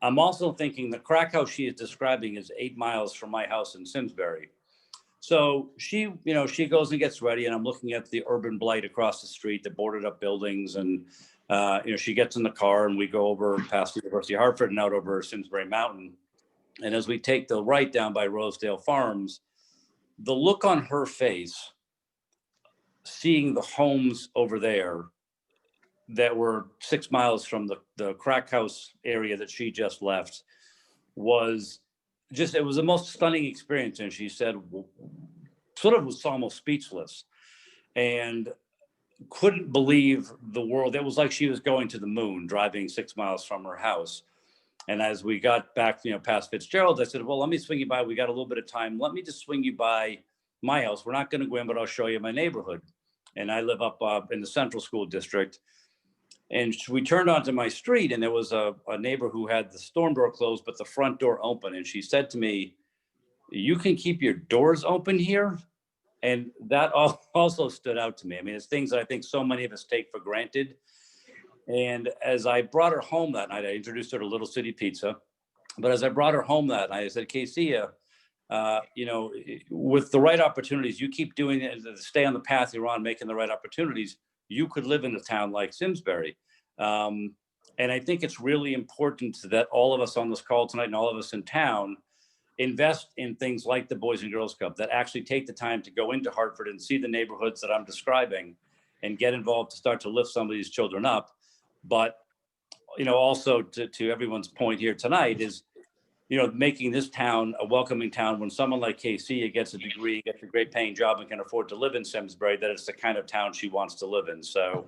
I'm also thinking the crack house she is describing is 8 miles from my house in Simsbury. So she goes and gets ready, and I'm looking at the urban blight across the street, the boarded up buildings, and she gets in the car, and we go over past the University of Hartford and out over Simsbury Mountain. And as we take the right down by Rosedale Farms, the look on her face, seeing the homes over there that were 6 miles from the crack house area that she just left, it was the most stunning experience. And she said, sort of was almost speechless and couldn't believe the world. It was like she was going to the moon, driving 6 miles from her house. And as we got back, past Fitzgerald, I said, well, let me swing you by. We got a little bit of time. Let me just swing you by my house. We're not going to go in, but I'll show you my neighborhood. And I live up in the Central School District. And we turned onto my street, and there was a neighbor who had the storm door closed, but the front door open. And she said to me, you can keep your doors open here? And that also stood out to me. I mean, it's things that I think so many of us take for granted. And as I brought her home that night, I introduced her to Little City Pizza. But as I brought her home that night, I said, Casey, with the right opportunities, you keep doing it, stay on the path you're on, making the right opportunities, you could live in a town like Simsbury. And I think it's really important that all of us on this call tonight and all of us in town invest in things like the Boys and Girls Club that actually take the time to go into Hartford and see the neighborhoods that I'm describing and get involved to start to lift some of these children up. But, also to everyone's point here tonight is, making this town a welcoming town when someone like Casey gets a degree, gets a great paying job and can afford to live in Simsbury, that it's the kind of town she wants to live in. So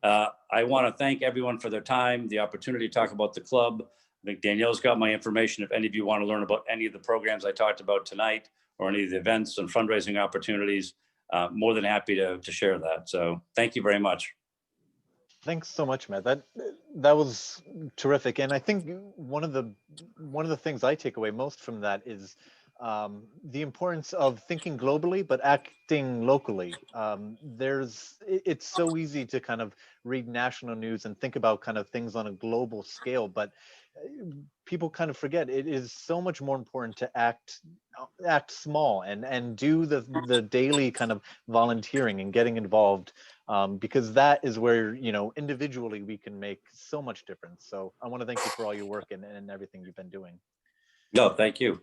I want to thank everyone for their time, the opportunity to talk about the club. I think Danielle's got my information. If any of you want to learn about any of the programs I talked about tonight or any of the events and fundraising opportunities, more than happy to share that. So thank you very much. Thanks so much, Matt. That was terrific, and I think one of the things I take away most from that is the importance of thinking globally but acting locally. It's so easy to kind of read national news and think about kind of things on a global scale, but people kind of forget it is so much more important to act small and do the daily kind of volunteering and getting involved, because that is where individually we can make so much difference. So I want to thank you for all your work and everything you've been doing. No, thank you.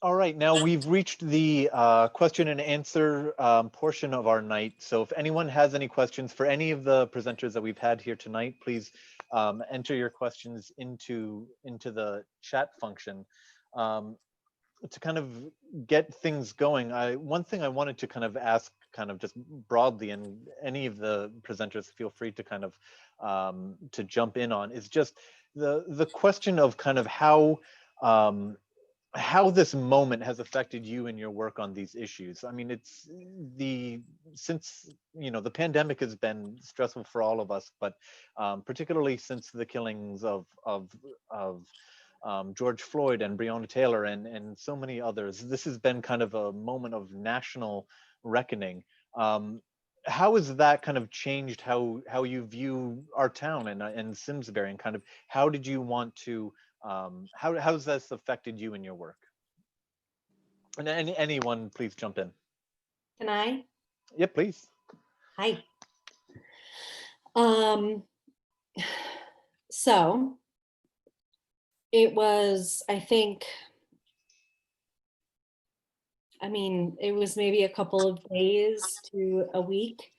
All right, now we've reached the question and answer portion of our night. So if anyone has any questions for any of the presenters that we've had here tonight, please enter your questions into the chat function. To kind of get things going, one thing I wanted to kind of ask, kind of just broadly, and any of the presenters feel free to kind of to jump in on, is just the question of kind of how this moment has affected you in your work on these issues. I mean, since the pandemic has been stressful for all of us, but particularly since the killings of George Floyd and Breonna Taylor and so many others, this has been kind of a moment of national reckoning. How has that kind of changed how you view our town and Simsbury, and kind of how did you want to how has this affected you in your work? And anyone, please jump in. Can I? Yeah, please. Hi. So it was, I think, it was maybe a couple of days to a week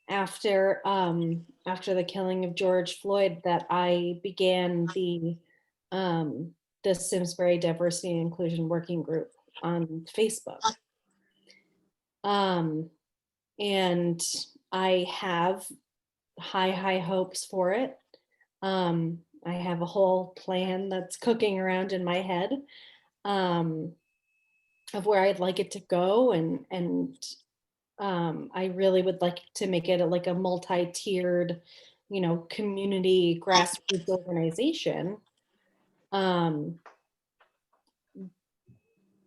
after the killing of George Floyd that I began the Simsbury Diversity and Inclusion Working Group on Facebook. And I have high hopes for it. I have a whole plan that's cooking around in my head of where I'd like it to go, and I really would like to make it like a multi-tiered, community grassroots organization.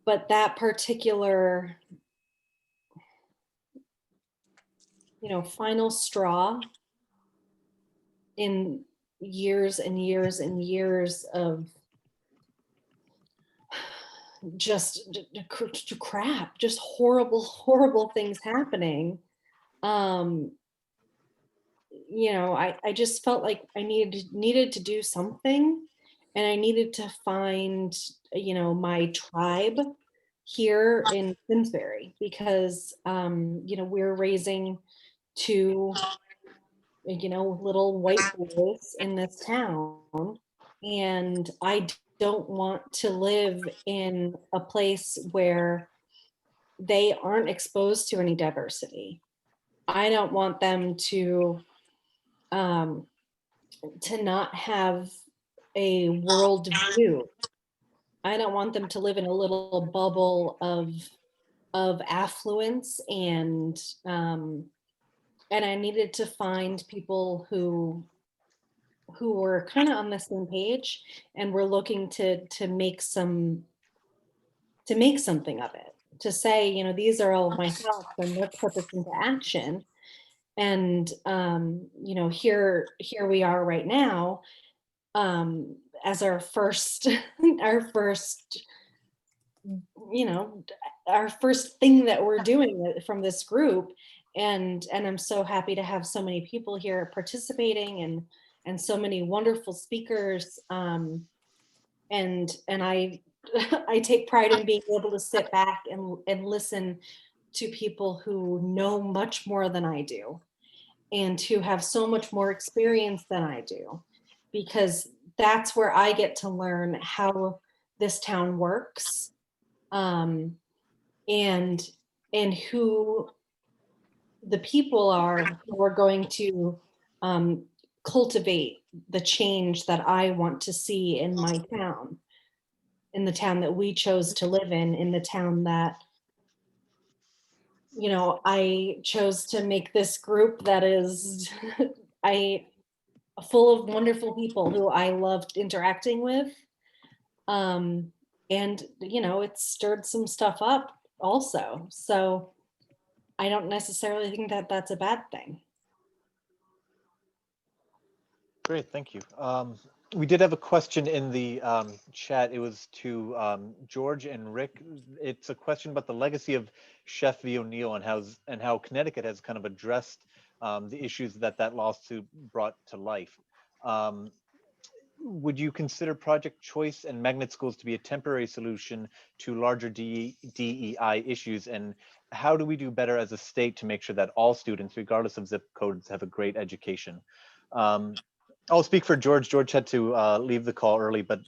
But that particular, final straw in years and years and years of just crap, just horrible things happening. I just felt like I needed to do something, and I needed to find, my tribe here in Simsbury, because, we're raising two, little white boys in this town, and I don't want to live in a place where they aren't exposed to any diversity. I don't want them to not have a world view. I don't want them to live in a little bubble of affluence, and I needed to find people who were kind of on the same page and were looking to make something of it, to say, these are all of my thoughts and let's put this into action. And here we are right now, as our first our first thing that we're doing from this group. And I'm so happy to have so many people here participating, and so many wonderful speakers. And I I take pride in being able to sit back and listen to people who know much more than I do, and who have so much more experience than I do, because that's where I get to learn how this town works, and who the people are who are going to cultivate the change that I want to see in my town, in the town that we chose to live in the town that, I chose to make this group that is full of wonderful people who I loved interacting with. And, it stirred some stuff up also. So I don't necessarily think that that's a bad thing. Great, thank you. We did have a question in the chat. It was to George and Rick. It's a question about the legacy of Chef V. O'Neill and how Connecticut has kind of addressed the issues that lawsuit brought to life. Would you consider Project Choice and magnet schools to be a temporary solution to larger DEI issues? And how do we do better as a state to make sure that all students, regardless of zip codes, have a great education? I'll speak for George. George had to leave the call early, but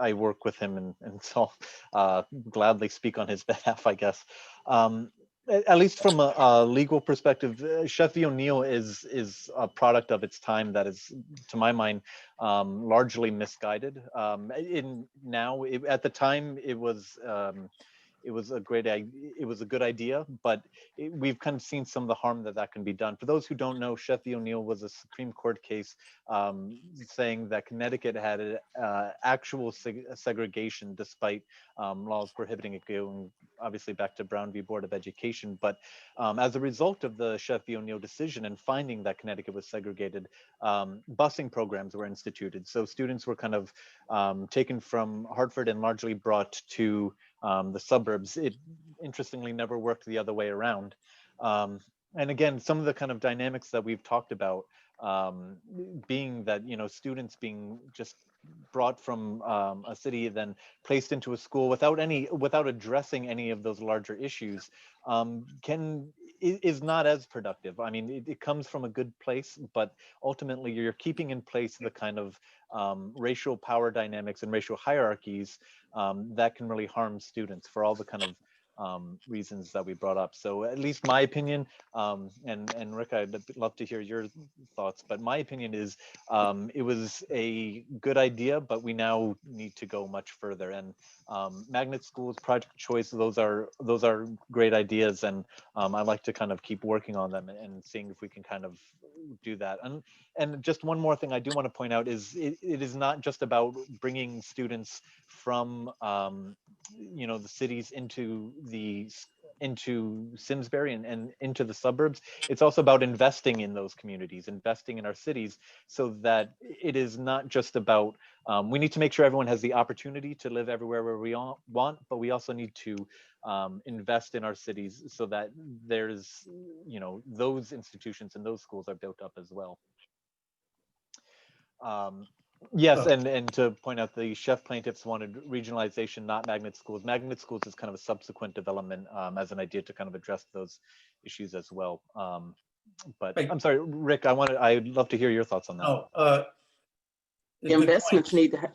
I work with him, and so I'll gladly speak on his behalf, I guess. At least from a legal perspective, Chef V. O'Neill is a product of its time that is, to my mind, largely misguided. At the time, it was a good idea, but we've kind of seen some of the harm that can be done. For those who don't know, Chef V. O'Neill was a Supreme Court case saying that Connecticut had actual segregation despite laws prohibiting it, going obviously back to Brown v. Board of Education. But as a result of the Chef V. O'Neill decision and finding that Connecticut was segregated, busing programs were instituted. So students were kind of taken from Hartford and largely brought to the suburbs. It interestingly never worked the other way around. And again, some of the kind of dynamics that we've talked about being that, you know, students being just brought from a city, then placed into a school without addressing any of those larger issues, is not as productive. I mean, it comes from a good place, but ultimately you're keeping in place the kind of racial power dynamics and racial hierarchies that can really harm students for all the kind of reasons that we brought up. So at least my opinion, and Rick, I'd love to hear your thoughts, but my opinion is it was a good idea, but we now need to go much further. And magnet schools, project choice, those are great ideas, and I'd like to kind of keep working on them and seeing if we can kind of do that. And just one more thing I do want to point out is it is not just about bringing students from you know, the cities into Simsbury and into the suburbs. It's also about investing in those communities, investing in our cities, so that it is not just about, we need to make sure everyone has the opportunity to live everywhere where we want, but we also need to invest in our cities so that there's, you know, those institutions and those schools are built up as well. Yes, and to point out, the chef plaintiffs wanted regionalization, not magnet schools. Magnet schools is kind of a subsequent development as an idea to kind of address those issues as well. But I'm sorry, Rick, I'd love to hear your thoughts on that. Oh, The investments need to have.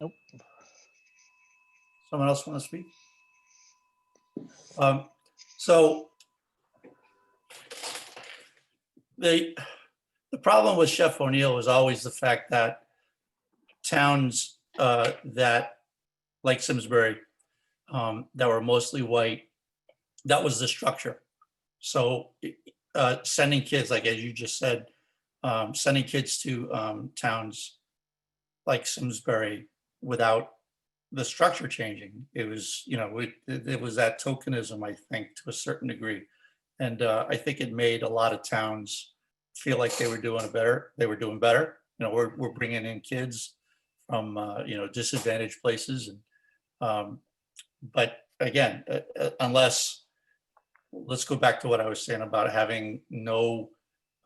Nope. Someone else want to speak? So the problem with Chef O'Neill was always the fact that towns that, like Simsbury, that were mostly white, that was the structure. So sending kids, like as you just said, sending kids to towns like Simsbury without the structure changing, it was, you know, it was that tokenism, I think, to a certain degree. And I think it made a lot of towns feel like they were doing better. You know, we're bringing in kids from you know, disadvantaged places, and but again, unless, let's go back to what I was saying about having no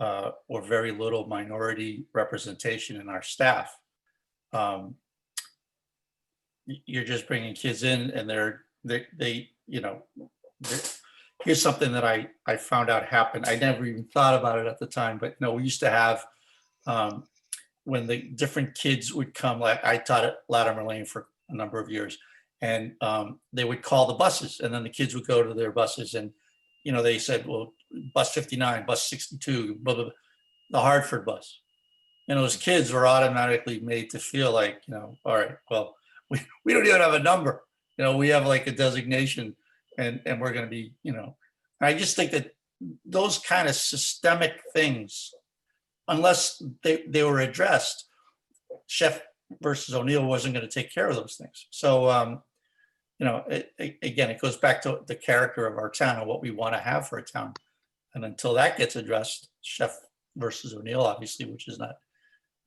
or very little minority representation in our staff. You're just bringing kids in, and they you know, here's something that I found out happened. I never even thought about it at the time, but no, we used to have, when the different kids would come, like I taught at Latimer Lane for a number of years, and they would call the buses, and then the kids would go to their buses, and, you know, they said, well, bus 59, bus 62, blah, blah, blah, the Hartford bus. And those kids were automatically made to feel like, you know, all right, well, we don't even have a number. You know, we have like a designation, and we're going to be, you know, I just think that those kind of systemic things, unless they were addressed, Chef versus O'Neill wasn't going to take care of those things. So, you know, again, it goes back to the character of our town and what we want to have for a town. And until that gets addressed, Chef versus O'Neill, obviously, which is not,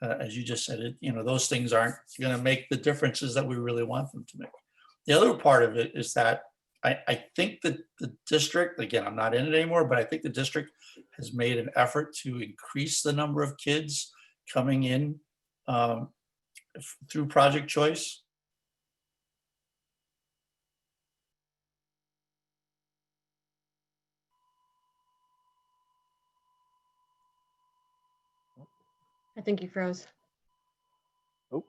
as you just said, it, you know, those things aren't going to make the differences that we really want them to make. The other part of it is that I think that the district, again, I'm not in it anymore, but I think the district has made an effort to increase the number of kids coming in through Project Choice. I think you froze. Oh,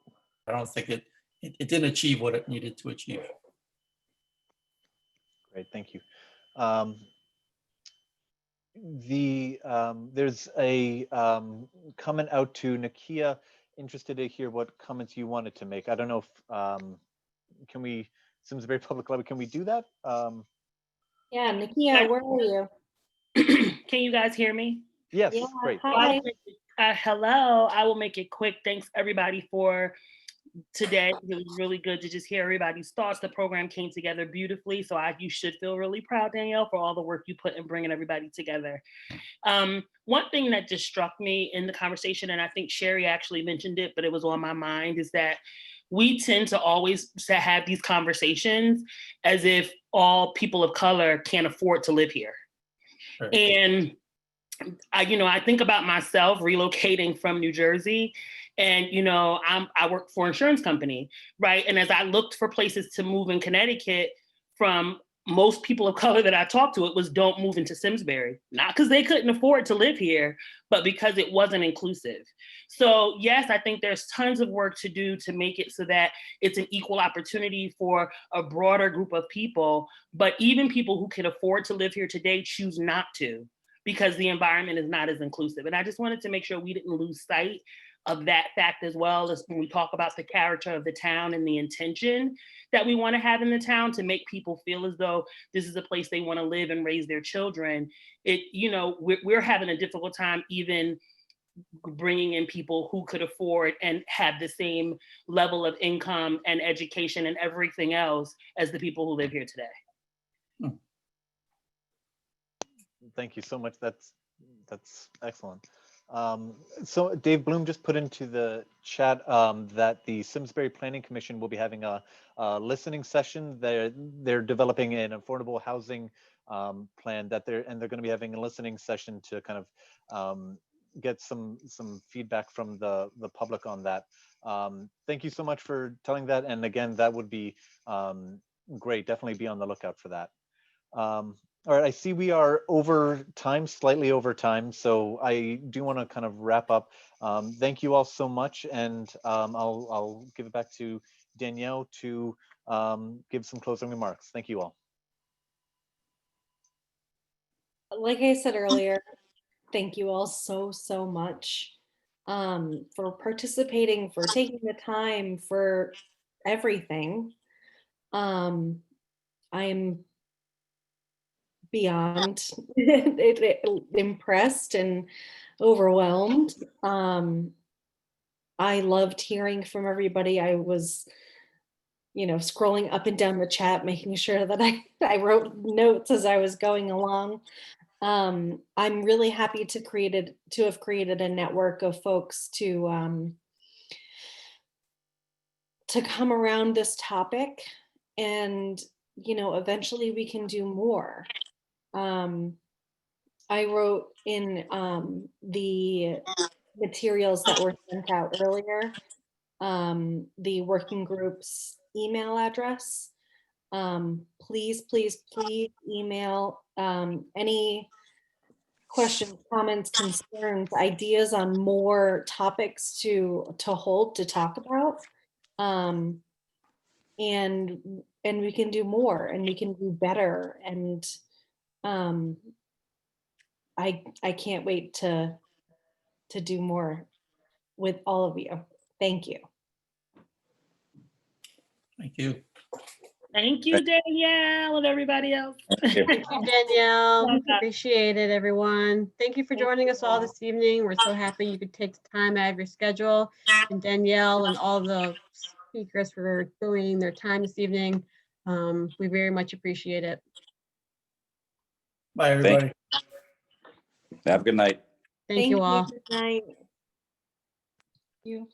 I don't think it didn't achieve what it needed to achieve. great, thank you. There's a comment out to Nakia, interested to hear what comments you wanted to make. I don't know if, can we, Simsbury Public Library, can we do that? Yeah, Nakia, where are you? Can you guys hear me? Yes, Yeah, great. hi. Hello, I will make it quick. Thanks everybody for today. It was really good to just hear everybody's thoughts. The program came together beautifully. So you should feel really proud, Danielle, for all the work you put in bringing everybody together. One thing that just struck me in the conversation, and I think Sherry actually mentioned it, but it was on my mind, is that we tend to always have these conversations as if all people of color can't afford to live here. Right. And I think about myself relocating from New Jersey, and I work for an insurance company, right? And as I looked for places to move in Connecticut, from most people of color that I talked to, it was don't move into Simsbury, not because they couldn't afford to live here, but because it wasn't inclusive. So yes, I think there's tons of work to do to make it so that it's an equal opportunity for a broader group of people. But even people who can afford to live here today choose not to, because the environment is not as inclusive. And I just wanted to make sure we didn't lose sight of that fact, as well as when we talk about the character of the town and the intention that we want to have in the town to make people feel as though this is a place they want to live and raise their children. We're having a difficult time even bringing in people who could afford and have the same level of income and education and everything else as the people who live here today. Thank you so much. That's excellent. So Dave Bloom just put into the chat that the Simsbury Planning Commission will be having a listening session. They're developing an affordable housing plan they're going to be having a listening session to kind of get some feedback from the public on that. Thank you so much for telling that. And again, that would be great. Definitely be on the lookout for that. All right, I see we are over time, slightly over time, so I do want to kind of wrap up. Thank you all so much, and I'll give it back to Danielle to give some closing remarks. Thank you all. Like I said earlier, thank you all so much for participating, for taking the time, for everything. I am beyond impressed and overwhelmed. I loved hearing from everybody. I was, scrolling up and down the chat, making sure that I wrote notes as I was going along. I'm really happy to have created a network of folks to come around this topic, and eventually we can do more. I wrote in the materials that were sent out earlier, the working group's email address. Please email any questions, comments, concerns, ideas on more topics to talk about. And we can do more, and we can do better. And I can't wait to do more with all of you. Thank you. Thank you. Thank you, Danielle, and everybody else. Thank you, Danielle. Appreciate it, everyone. Thank you for joining us all this evening. We're so happy you could take the time out of your schedule. And Danielle and all the speakers for doing their time this evening. We very much appreciate it. Bye, everybody. Have a good night. Thank you all. Good night. You.